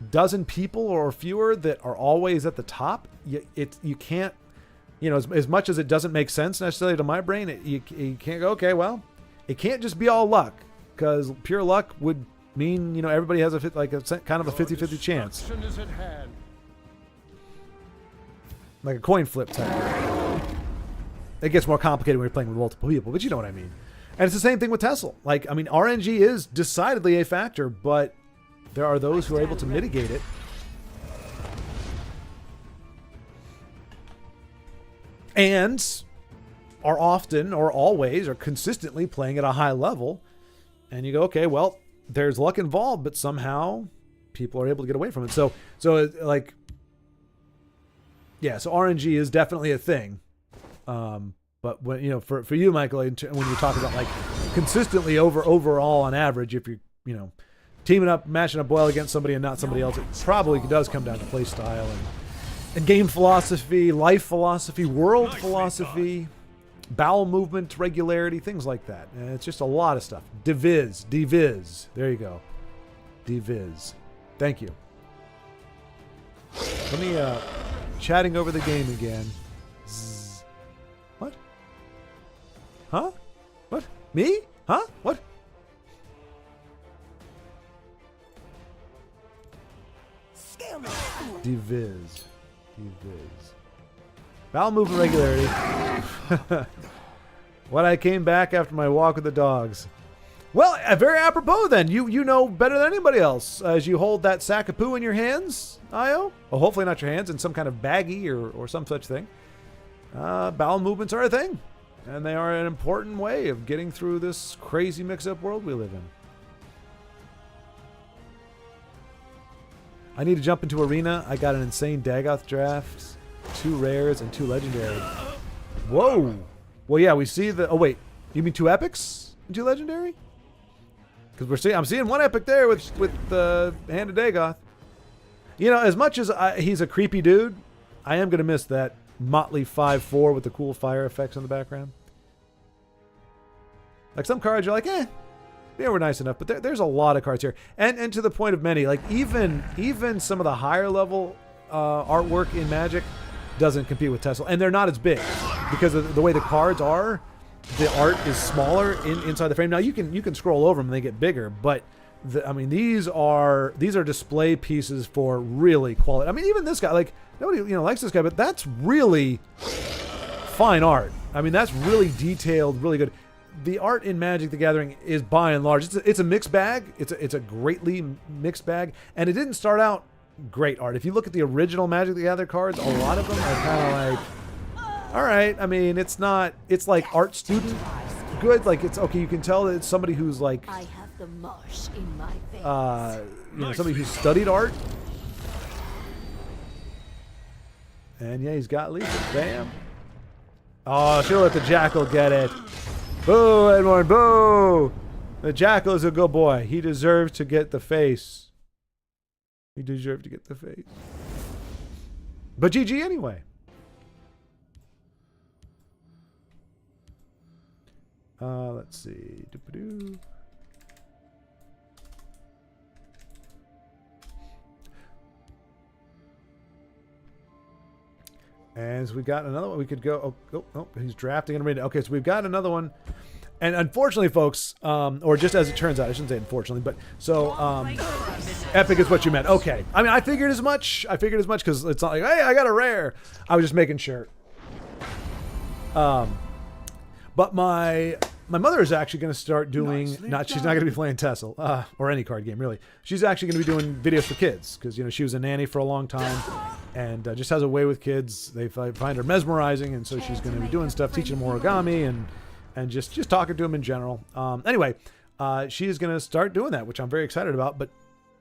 dozen people or fewer that are always at the top, you can't, as much as it doesn't make sense necessarily to my brain, you can't go, okay, well, it can't just be all luck, because pure luck would mean, everybody has a kind of a 50-50 chance. Like a coin flip type. It gets more complicated when you're playing with multiple people, but you know what I mean. And it's the same thing with TESL. RNG is decidedly a factor, but there are those who are able to mitigate it. And are often or always or consistently playing at a high level. And you go, okay, well, there's luck involved, but somehow people are able to get away from it. So RNG is definitely a thing. But when, for you, Michael, when you talk about consistently overall on average, if you're, teaming up, matching up well against somebody and not somebody else, it probably does come down to play style and game philosophy, life philosophy, world philosophy, bowel movement regularity, things like that. And it's just a lot of stuff. Diviz. There you go. Diviz. Thank you. Let me chatting over the game again. Zzz. What? Huh? What? Me? Huh? What? Diviz. Bowel movement regularity. When I came back after my walk with the dogs. Well, very apropos then. You know better than anybody else as you hold that sack of poo in your hands, Io. Well, hopefully not your hands, in some kind of baggie or some such thing. Bowel movements are a thing. And they are an important way of getting through this crazy mix-up world we live in. I need to jump into Arena. I got an insane Dagoth draft. 2 rares and 2 legendary. Whoa. Well, yeah, we see the... Oh, wait. You mean 2 epics and 2 legendary? Because I'm seeing 1 epic there with the Hand of Dagoth. As much as he's a creepy dude, I am going to miss that motley 5/4 with the cool fire effects in the background. Some cards you're like, they were nice enough, but there's a lot of cards here. And to the point of many, even some of the higher level artwork in Magic doesn't compete with TESL, and they're not as big because of the way the cards are. The art is smaller inside the frame. Now you can scroll over them and they get bigger, but these are display pieces for really quality. Even this guy, nobody likes this guy, but that's really fine art. I mean, that's really detailed, really good. The art in Magic the Gathering is by and large, it's a mixed bag. It's a greatly mixed bag, and it didn't start out great art. If you look at the original Magic the Gathering cards, a lot of them are kind of like, all right. I mean, it's like art student good. Like it's okay. You can tell that it's somebody who's like, I have the marsh in my veins. somebody who studied art. And yeah, he's got Lisa. Bam. Oh, she'll let the Jackal get it. Boo, Edward, boo! The Jackal is a good boy. He deserves to get the face. He deserved to get the face. But GG anyway. Let's see. Doo-ba-doo. And so we got another one. We could go. Oh, he's drafting and ready. Okay, so we've got another one. And unfortunately, folks, or just as it turns out, I shouldn't say unfortunately, but so epic is what you meant. Okay. I mean, I figured as much. Because it's not like, hey, I got a rare. I was just making sure. But my mother is actually going to start doing. She's not going to be playing TESL or any card game really. She's actually going to be doing videos for kids because she was a nanny for a long time. And just has a way with kids. They find her mesmerizing, and so she's going to be doing stuff, teaching them origami, and just talking to them in general. Anyway, she is going to start doing that, which I'm very excited about. But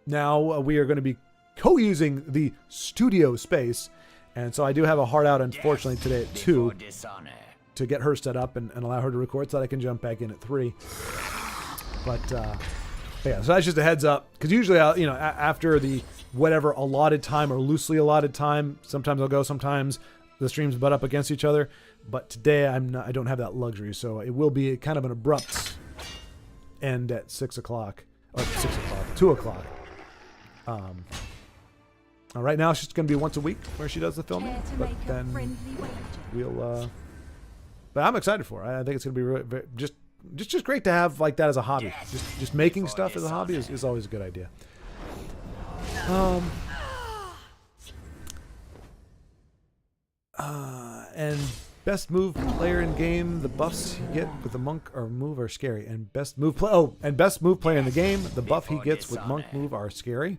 now we are going to be co-using the studio space, and so I do have a hard out, unfortunately, today at 2 to get her set up and allow her to record so that I can jump back in at 3. But yeah, so that's just a heads up, because usually after the whatever allotted time or loosely allotted time, sometimes I'll go, sometimes the streams butt up against each other. But today I don't have that luxury, so it will be kind of an abrupt end at 6 o'clock, or 6 o'clock, 2 o'clock. Right now it's just going to be once a week where she does the filming, but then we'll. But I'm excited for it. I think it's going to be just great to have like that as a hobby. Just making stuff as a hobby is always a good idea. And best move player in game, the buffs you get with the monk or move are scary. And best move player in the game, the buff he gets with monk move are scary.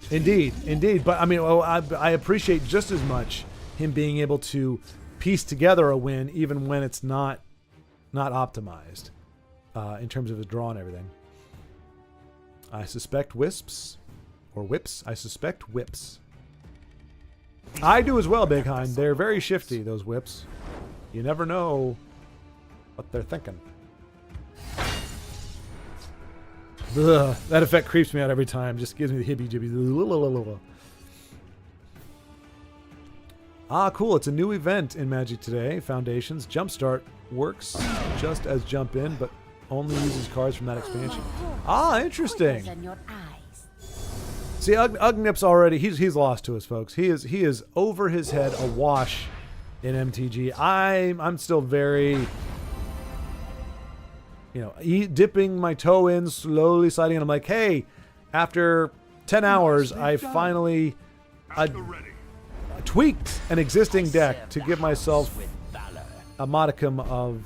Indeed. But I mean, I appreciate just as much him being able to piece together a win even when it's not optimized in terms of the draw and everything. I suspect whips. I suspect whips. I do as well, Big Hind. They're very shifty, those whips. You never know what they're thinking. Ugh, that effect creeps me out every time. Just gives me the hibby-jibby. Cool. It's a new event in Magic today. Foundations. Jumpstart works just as Jump In, but only uses cards from that expansion. Interesting. See, Ugnip's already, he's lost to us, folks. He is over his head, awash in MTG. I'm still very, dipping my toe in, slowly sliding, and I'm like, hey, after 10 hours, I finally tweaked an existing deck to give myself a modicum of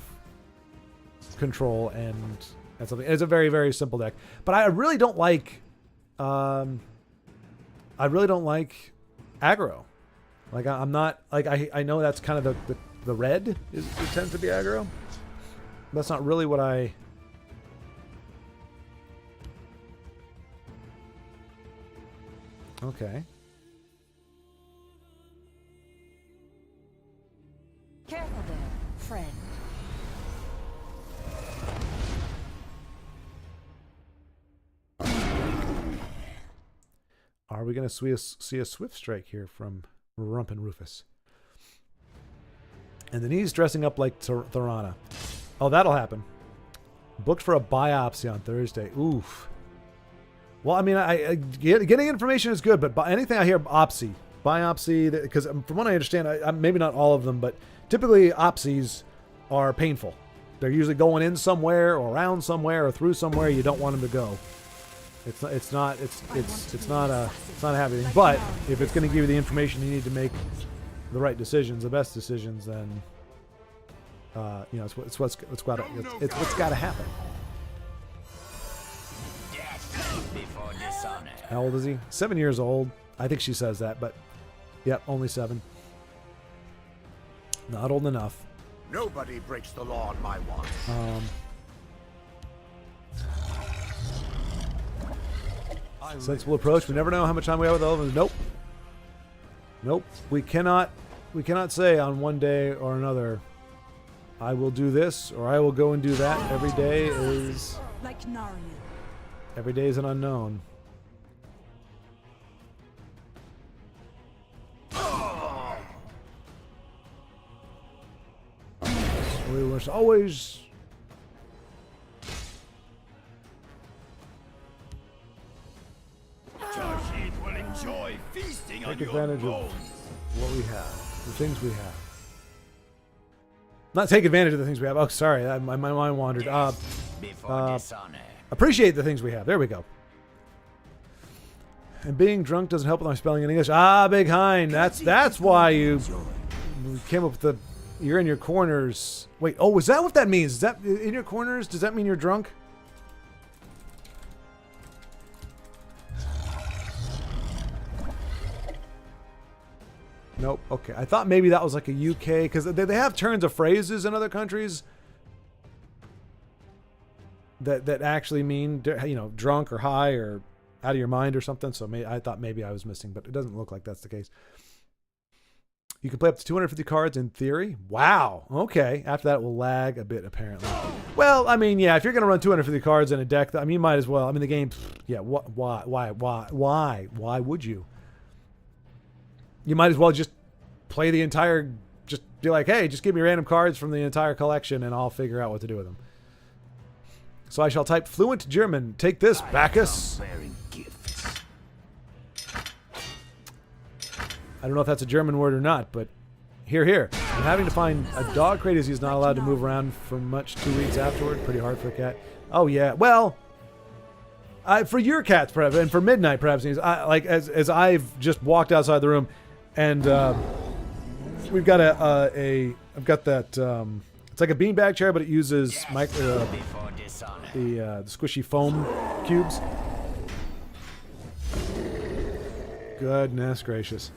control and something. It's a very, very simple deck. But I really don't like aggro. Like I'm not like I know that's kind of the red it tends to be aggro. That's not really what I. Okay. Careful there, friend. Are we going to see a Swift Strike here from Rump and Rufus? And then he's dressing up like Thorana. Oh, that'll happen. Booked for a biopsy on Thursday. Oof. Well, I mean, getting information is good, but anything I hear biopsy, because from what I understand, maybe not all of them, but typically opsies are painful. They're usually going in somewhere or around somewhere or through somewhere you don't want them to go. It's not a happy thing. But if it's going to give you the information you need to make the right decisions, the best decisions, then You know, it's what's got to happen. Before dishonor. How old is he? 7 years old. I think she says that, but yep, only 7. Not old enough. Nobody breaks the law on my watch. Sensible approach. We never know how much time we have with elephants. Nope. Nope. We cannot say on one day or another, I will do this or I will go and do that. Every day is Like Narnia. every day is an unknown. We must always Tajid will enjoy feasting on take your advantage of bones. what we have, the things we have. Not take advantage of the things we have. Oh, sorry, my mind wandered. Before dishonor. Appreciate the things we have. There we go. And being drunk doesn't help with my spelling in English. Ah, Big Hind. That's why you came up with the. You're in your corners. Wait. Oh, is that what that means? Is that in your corners? Does that mean you're drunk? Nope. Okay. I thought maybe that was like a UK because they have turns of phrases in other countries that actually mean, you know, drunk or high or out of your mind or something. So I thought maybe I was missing, but it doesn't look like that's the case. You can play up to 250 cards in theory. Wow. Okay. After that, it will lag a bit, apparently. Well, I mean, yeah, if you're going to run 250 cards in a deck, I mean, you might as well. I mean, the game, yeah, why would you? You might as well just play the entire, just be like, hey, just give me random cards from the entire collection and I'll figure out what to do with them. So I shall type fluent German. Take this, Bacchus. Bearing gifts. I don't know if that's a German word or not, but here. I'm having to find a dog crate as he's not allowed to move around for much 2 weeks afterward. Pretty hard for a cat. Oh, yeah. Well, for your cats, perhaps, and for Midnight, perhaps, as I've just walked outside the room, and we've got I've got that, it's like a beanbag chair, but it uses Before dishonor. the squishy foam cubes. Goodness gracious.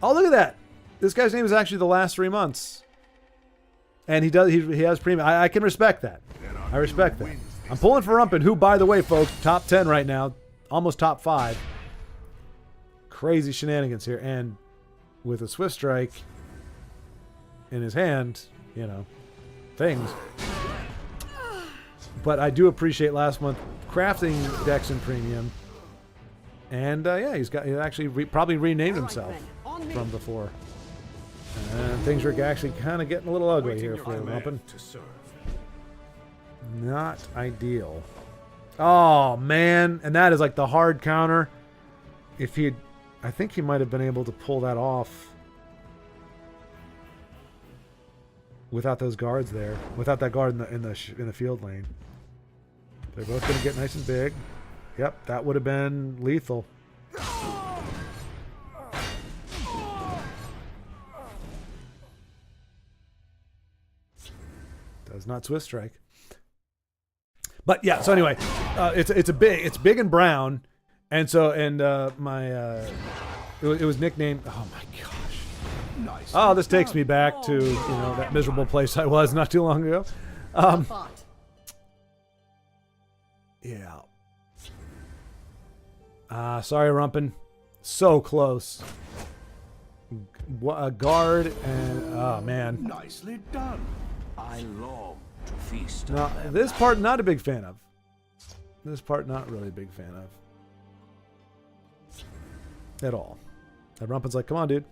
Oh, look at that. This guy's name is actually The Last 3 Months. And he has premium. I can respect that. I respect that. I'm pulling for Rumpin, who, by the way, folks, top 10 right now. Almost top 5. Crazy shenanigans here. And with a Swift Strike in his hand, you know, things. But I do appreciate last month crafting decks in premium. And yeah, he actually probably renamed himself from before. And things are actually kind of getting a little ugly here for Rumpin. Not ideal. Oh man, and that is like the hard counter. If he, I think he might have been able to pull that off without those guards there, without that guard in the field lane. They're both going to get nice and big. Yep, that would have been lethal. Does not Swift Strike. But yeah, so anyway, it's big and brown, and so it was nicknamed. Oh my gosh! Nice. Oh, this takes me back to that miserable place I was not too long ago. Yeah. Sorry, Rumpin. So close. A guard and oh man. Nicely done. I long to feast Now, on them. this part, not a big fan of. This part, not really a big fan of. At all. And Rumpin's like, come on, dude.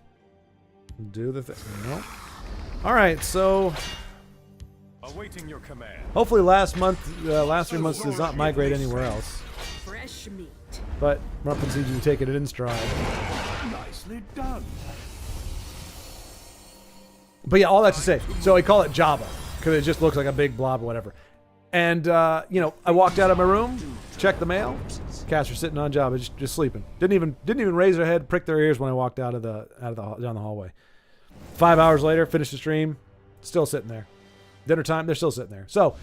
Do the thing. Nope. Alright, so Awaiting your command. hopefully last 3 months does not migrate anywhere else. Fresh meat. But Rumpin seems to be taking it in stride. Nicely done. But yeah, all that to say, so I call it Java because it just looks like a big blob or whatever. And I walked out of my room, checked the mail. Cats were sitting on Java, just sleeping. Didn't even raise their head, prick their ears when I walked down the hallway. 5 hours later, finished the stream, Still sitting there. Dinner time, they're still sitting there. So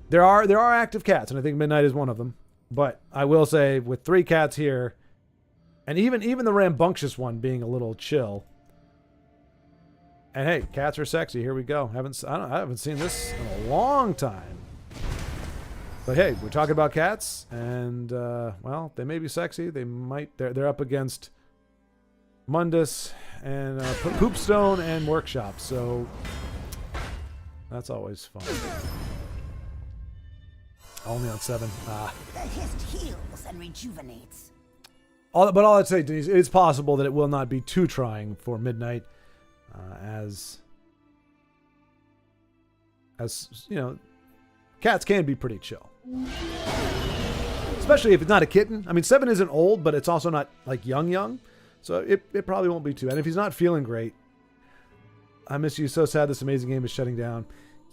there are active cats, and I think Midnight is one of them. But I will say, with 3 cats here, and even the rambunctious one being a little chill. And hey, cats are sexy. Here we go. I haven't seen this in a long time. But hey, we're talking about cats, and well, they may be sexy. They might. They're up against Mundus and Poopstone and Workshop, so that's always fun. Only on 7. The hist heals and rejuvenates. But all I'd say, Denise, it's possible that it will not be too trying for Midnight, as you know, cats can be pretty chill. Especially if it's not a kitten. I mean, 7 isn't old, but it's also not like young. So it probably won't be too bad. If he's not feeling great, I miss you. So sad this amazing game is shutting down.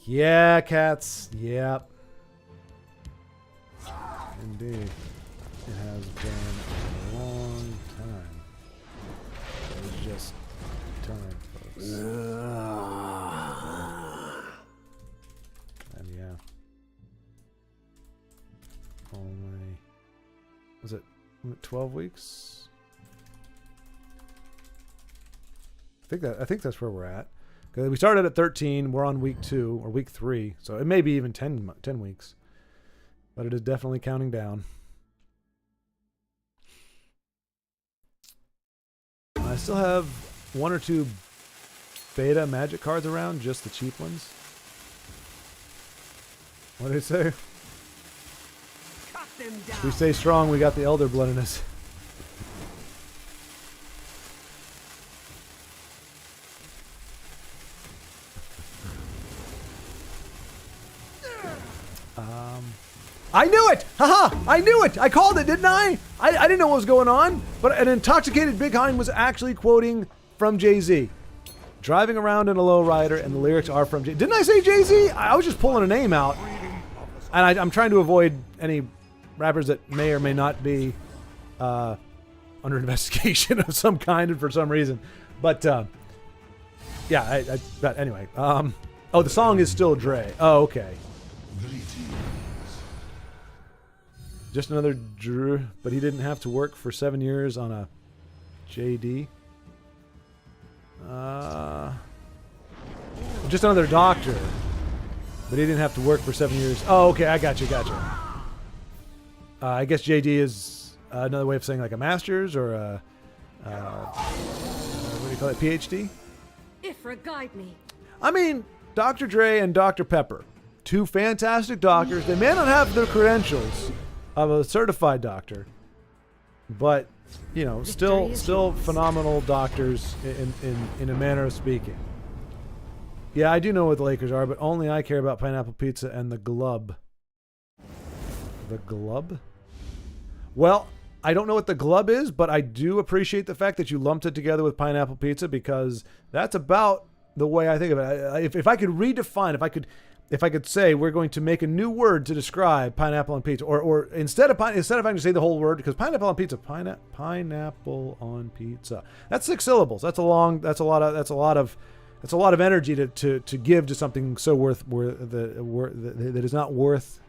Yeah, cats. Yep. Indeed. It has been a long time. It's just time, folks. And yeah. Only, was it 12 weeks? I think that's where we're at. Because we started at 13, we're on week 2 or week 3, so it may be even 10 weeks. But it is definitely counting down. I still have 1 or 2 beta magic cards around, just the cheap ones. What did it say? If we stay strong, we got the elder blood in us. I knew it! Haha! I knew it! I called it, didn't I? I didn't know what was going on, but an intoxicated Big Hind was actually quoting from Jay-Z. Driving around in a lowrider, and the lyrics are from Jay-Z. Didn't I say Jay-Z? I was just pulling a name out. And I'm trying to avoid any rappers that may or may not be under investigation of some kind and for some reason. But, yeah, but anyway. Oh, the song is still Dre. Oh, okay. Just another Drew, but he didn't have to work for 7 years on a JD. Just another doctor, but he didn't have to work for 7 years. Oh, okay, I got you. I guess JD is another way of saying like a master's or a what do you call it, PhD? Ifra, guide me. I mean, Dr. Dre and Dr. Pepper, 2 fantastic doctors. They may not have the credentials of a certified doctor, but you know, still phenomenal doctors in a manner of speaking. Yeah, I do know what the Lakers are, but only I care about pineapple pizza and the glub. The glub? Well, I don't know what the glub is, but I do appreciate the fact that you lumped it together with pineapple pizza, because that's about the way I think of it. If I could redefine, if I could say we're going to make a new word to describe pineapple on pizza, or instead of having to say the whole word, because pineapple on pizza, pineapple on pizza. That's 6 syllables. That's a lot of energy to give to something so that is not worth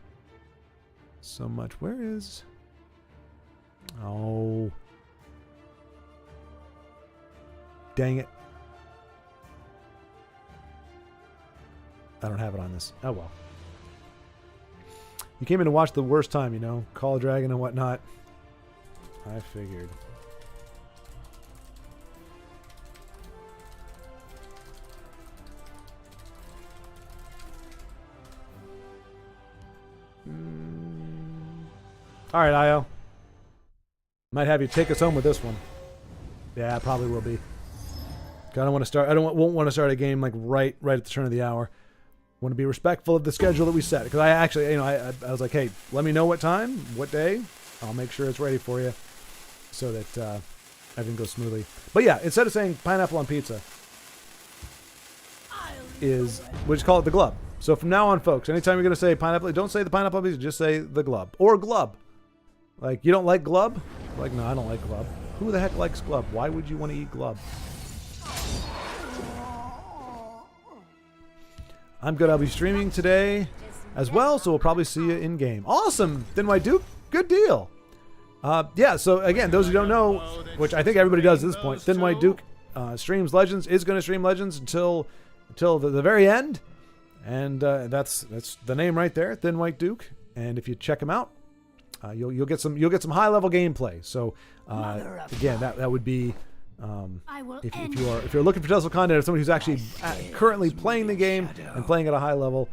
so much. Where is? Oh, dang it. I don't have it on this. Oh, well. You came in to watch the worst time, you know. Call a Dragon and whatnot. I figured. All right, Io. Might have you take us home with this one. Yeah, I probably will be. I don't want to start. Won't want to start a game like right at the turn of the hour. Want to be respectful of the schedule that we set, because I actually, I was like, hey, let me know what time, what day. I'll make sure it's ready for you, so that everything goes smoothly. But yeah, instead of saying pineapple on pizza, we'll just call it the glub. So from now on, folks, anytime you're going to say pineapple, don't say the pineapple on pizza, just say the glub. Or glub. Like, you don't like glub? Like, no, I don't like glub. Who the heck likes glub? Why would you want to eat glub? I'm good. I'll be streaming today as well, so we'll probably see you in game. Awesome, Thin White Duke. Good deal. Yeah. So again, those who don't know, which I think everybody does at this point, Thin White Duke streams Legends. Is going to stream Legends until the very end, and that's the name right there, Thin White Duke. And if you check him out, you'll get some high level gameplay. So again, that would be if you're looking for TESL content, or somebody who's actually currently playing the game and playing at a high level,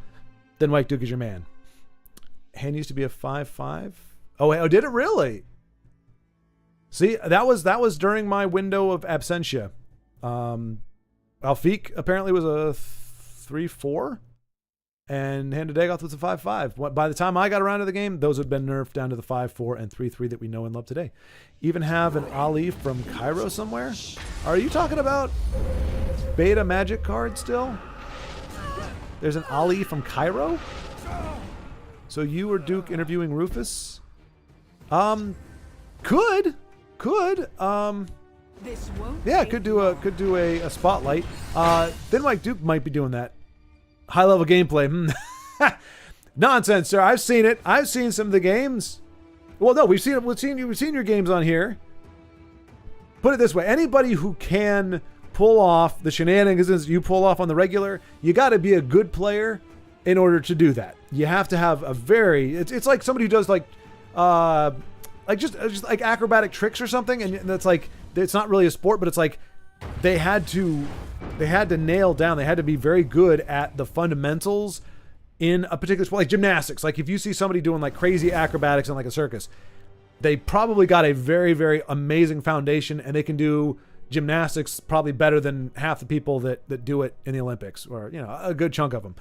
then White Duke is your man. Hand used to be a 5/5. Oh, did it really? See, that was during my window of absentia. Alfiq apparently was a 3/4. And Hand of Dagoth was a 5/5. By the time I got around to the game, those had been nerfed down to the 5/4 and 3/3 that we know and love today. Even have an Ali from Cairo somewhere? Are you talking about beta magic card still? There's an Ali from Cairo? So you or Duke interviewing Rufus? Could. Yeah, could do a spotlight. Thin White Duke might be doing that. High level gameplay. Nonsense, sir. I've seen it. I've seen some of the games. Well, no, we've seen your games on here. Put it this way: anybody who can pull off the shenanigans you pull off on the regular, you got to be a good player in order to do that. You have to have a very. It's like somebody who does just like acrobatic tricks or something, and that's like it's not really a sport, but it's like they had to nail down. They had to be very good at the fundamentals in a particular sport, like gymnastics. Like if you see somebody doing like crazy acrobatics in like a circus, they probably got a very, very amazing foundation, and they can do gymnastics probably better than half the people that do it in the Olympics, or a good chunk of them.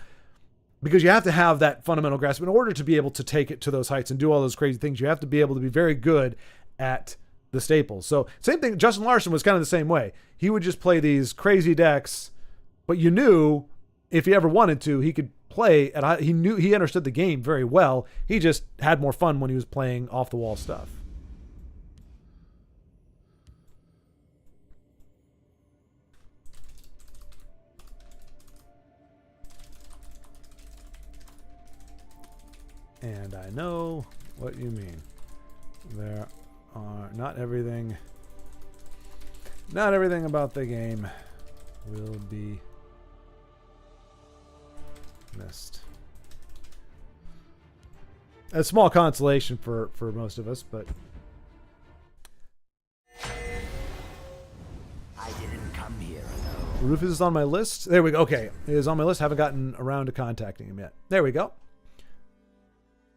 Because you have to have that fundamental grasp in order to be able to take it to those heights and do all those crazy things. You have to be able to be very good at the staples. So same thing. Justin Larson was kind of the same way. He would just play these crazy decks, but you knew if he ever wanted to, he could play at. He understood the game very well. He just had more fun when he was playing off the wall stuff. And I know what you mean. There are not everything about the game will be missed. A small consolation for most of us, but I didn't come here alone. Rufus is on my list. There we go. Okay, he is on my list. Haven't gotten around to contacting him yet. There we go.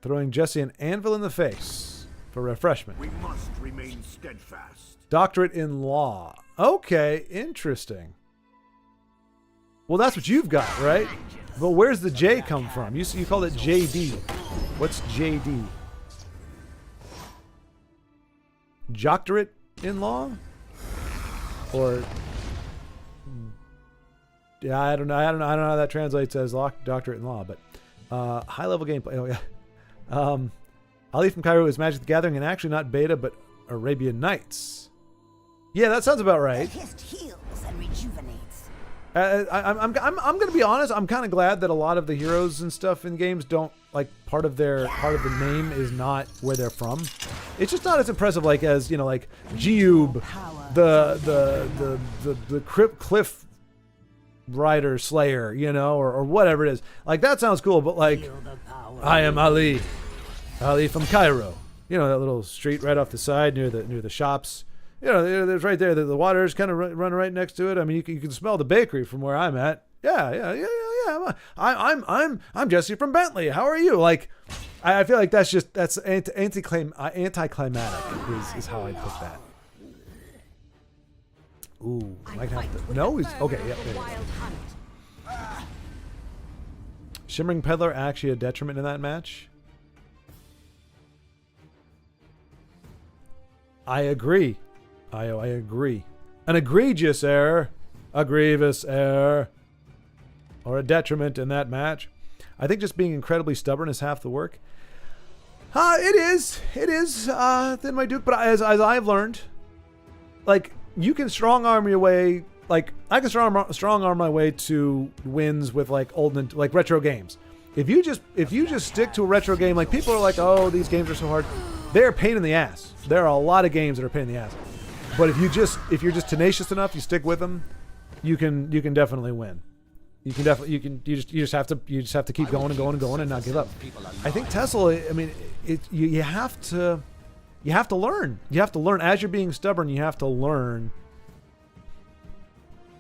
Throwing Jesse an anvil in the face for refreshment. We must remain steadfast. Doctorate in law. Okay, interesting. Well, that's what you've got, right? But where's the J come from? You called it JD. What's JD? Doctorate in law? Or yeah, I don't know how that translates as doctorate in law, but high level gameplay. Oh yeah. Ali from Cairo is Magic the Gathering, and actually not beta, but Arabian Nights. Yeah, that sounds about right. The hist heals and rejuvenates. I'm gonna be honest. I'm kind of glad that a lot of the heroes and stuff in games don't like part of the name is not where they're from. It's just not as impressive like as like Geub, the Cliff Rider Slayer, or whatever it is. Like that sounds cool, but like I am Ali from Cairo. That little street right off the side near the shops. There's right there. The water's kind of running right next to it. I mean, you can smell the bakery from where I'm at. Yeah. I'm Jesse from Bentley. How are you? Like, I feel like that's anticlimactic is how I put that. Ooh, might have to. No, he's okay. Yeah. Shimmering Peddler actually a detriment in that match? I agree. I agree. An egregious error, a grievous error, or a detriment in that match. I think just being incredibly stubborn is half the work. It is, Thin My Duke, but as I've learned, like, you can strong arm your way like I can strong arm my way to wins with like like retro games. If you just stick to a retro game, like people are like, oh, these games are so hard. They're a pain in the ass. There are a lot of games that are a pain in the ass. But if you're just tenacious enough, you stick with them, you can definitely win. You just have to keep going and going and going and not give up. I think TESL, I mean, you have to learn. You have to learn as you're being stubborn. You have to learn,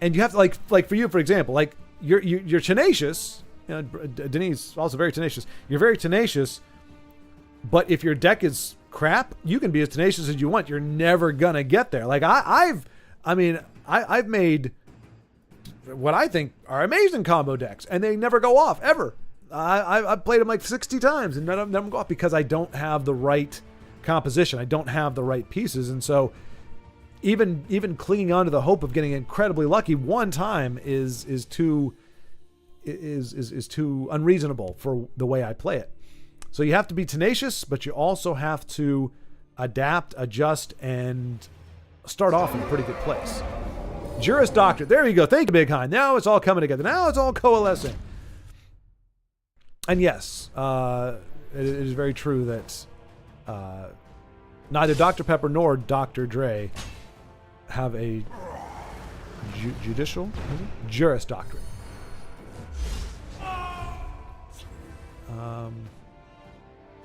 and you have to like for you, for example, like you're tenacious. You know, Denise also very tenacious. You're very tenacious, but if your deck is crap, you can be as tenacious as you want. You're never gonna get there. Like I've made what I think are amazing combo decks, and they never go off ever. I've played them like 60 times, and none of them go off because I don't have the right composition. I don't have the right pieces, and so even clinging on to the hope of getting incredibly lucky one time is too unreasonable for the way I play it. So you have to be tenacious, but you also have to adapt, adjust, and start off in a pretty good place. Juris Doctor. There you go. Thank you, Big Hind. Now it's all coming together. Now it's all coalescing. And yes, it is very true that neither Dr. Pepper nor Dr. Dre have a Juris Doctorate.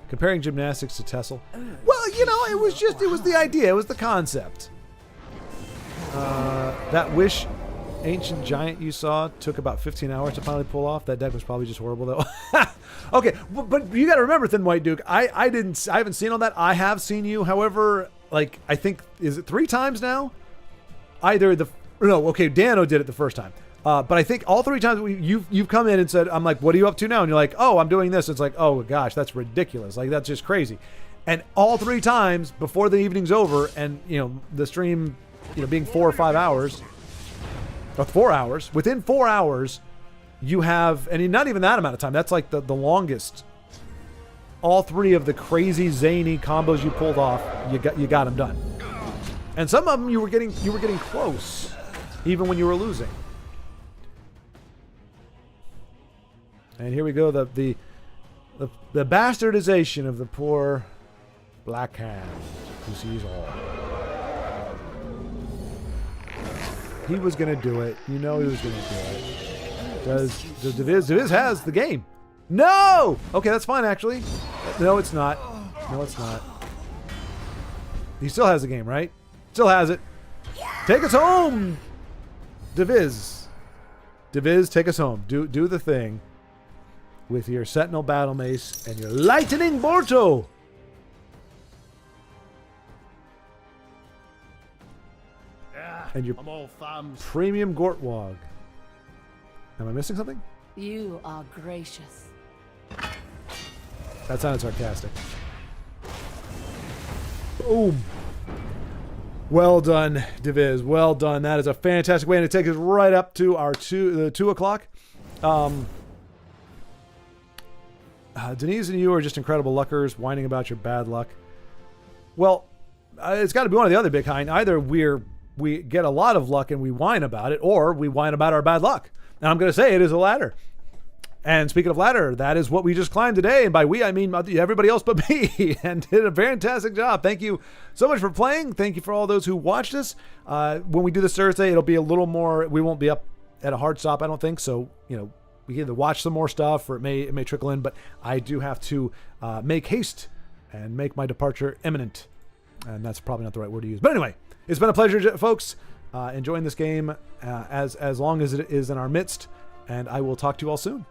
Comparing gymnastics to TESL. Well, you know, it was the idea. It was the concept. That Wish Ancient Giant you saw took about 15 hours to finally pull off. That deck was probably just horrible, though. Okay, but you got to remember, Thin White Duke, I haven't seen all that. I have seen you, however, like, I think, is it 3 times now? Dano did it the first time. But I think all 3 times you've come in and said, I'm like, what are you up to now? And you're like, oh, I'm doing this. It's like, oh gosh, that's ridiculous. Like, that's just crazy. And all 3 times before the evening's over, and the stream, being 4 or 5 hours, or 4 hours, within 4 hours, you have, and not even that amount of time. That's like the longest. All 3 of the crazy zany combos you pulled off, you got them done. And some of them you were getting close, even when you were losing. And here we go, the bastardization of the poor Black Hand who sees all. He was gonna do it. He was gonna do it. Does Diviz has the game? No! Okay, that's fine actually. No, it's not. No, it's not. He still has the game, right? Still has it. Take us home, Diviz. Diviz, take us home. Do the thing with your Sentinel Battle Mace and your Lightning Borto. And your premium Gortwog. Am I missing something? You are gracious. That sounded sarcastic. Boom. Well done, Diviz. Well done. That is a fantastic way to take us right up to our 2 o'clock. Denise and you are just incredible luckers, whining about your bad luck. Well, it's got to be one of the other, Big Hind. Either we get a lot of luck and we whine about it, or we whine about our bad luck. And I'm going to say it is a ladder. And speaking of ladder, that is what we just climbed today. And by we, I mean everybody else but me. And did a fantastic job. Thank you so much for playing. Thank you for all those who watched us. When we do this Thursday, it'll be a little more, we won't be up at a hard stop, I don't think. So, we can either watch some more stuff or it may trickle in. But I do have to make haste and make my departure imminent. And that's probably not the right word to use. But anyway, it's been a pleasure, folks, enjoying this game as long as it is in our midst. And I will talk to you all soon.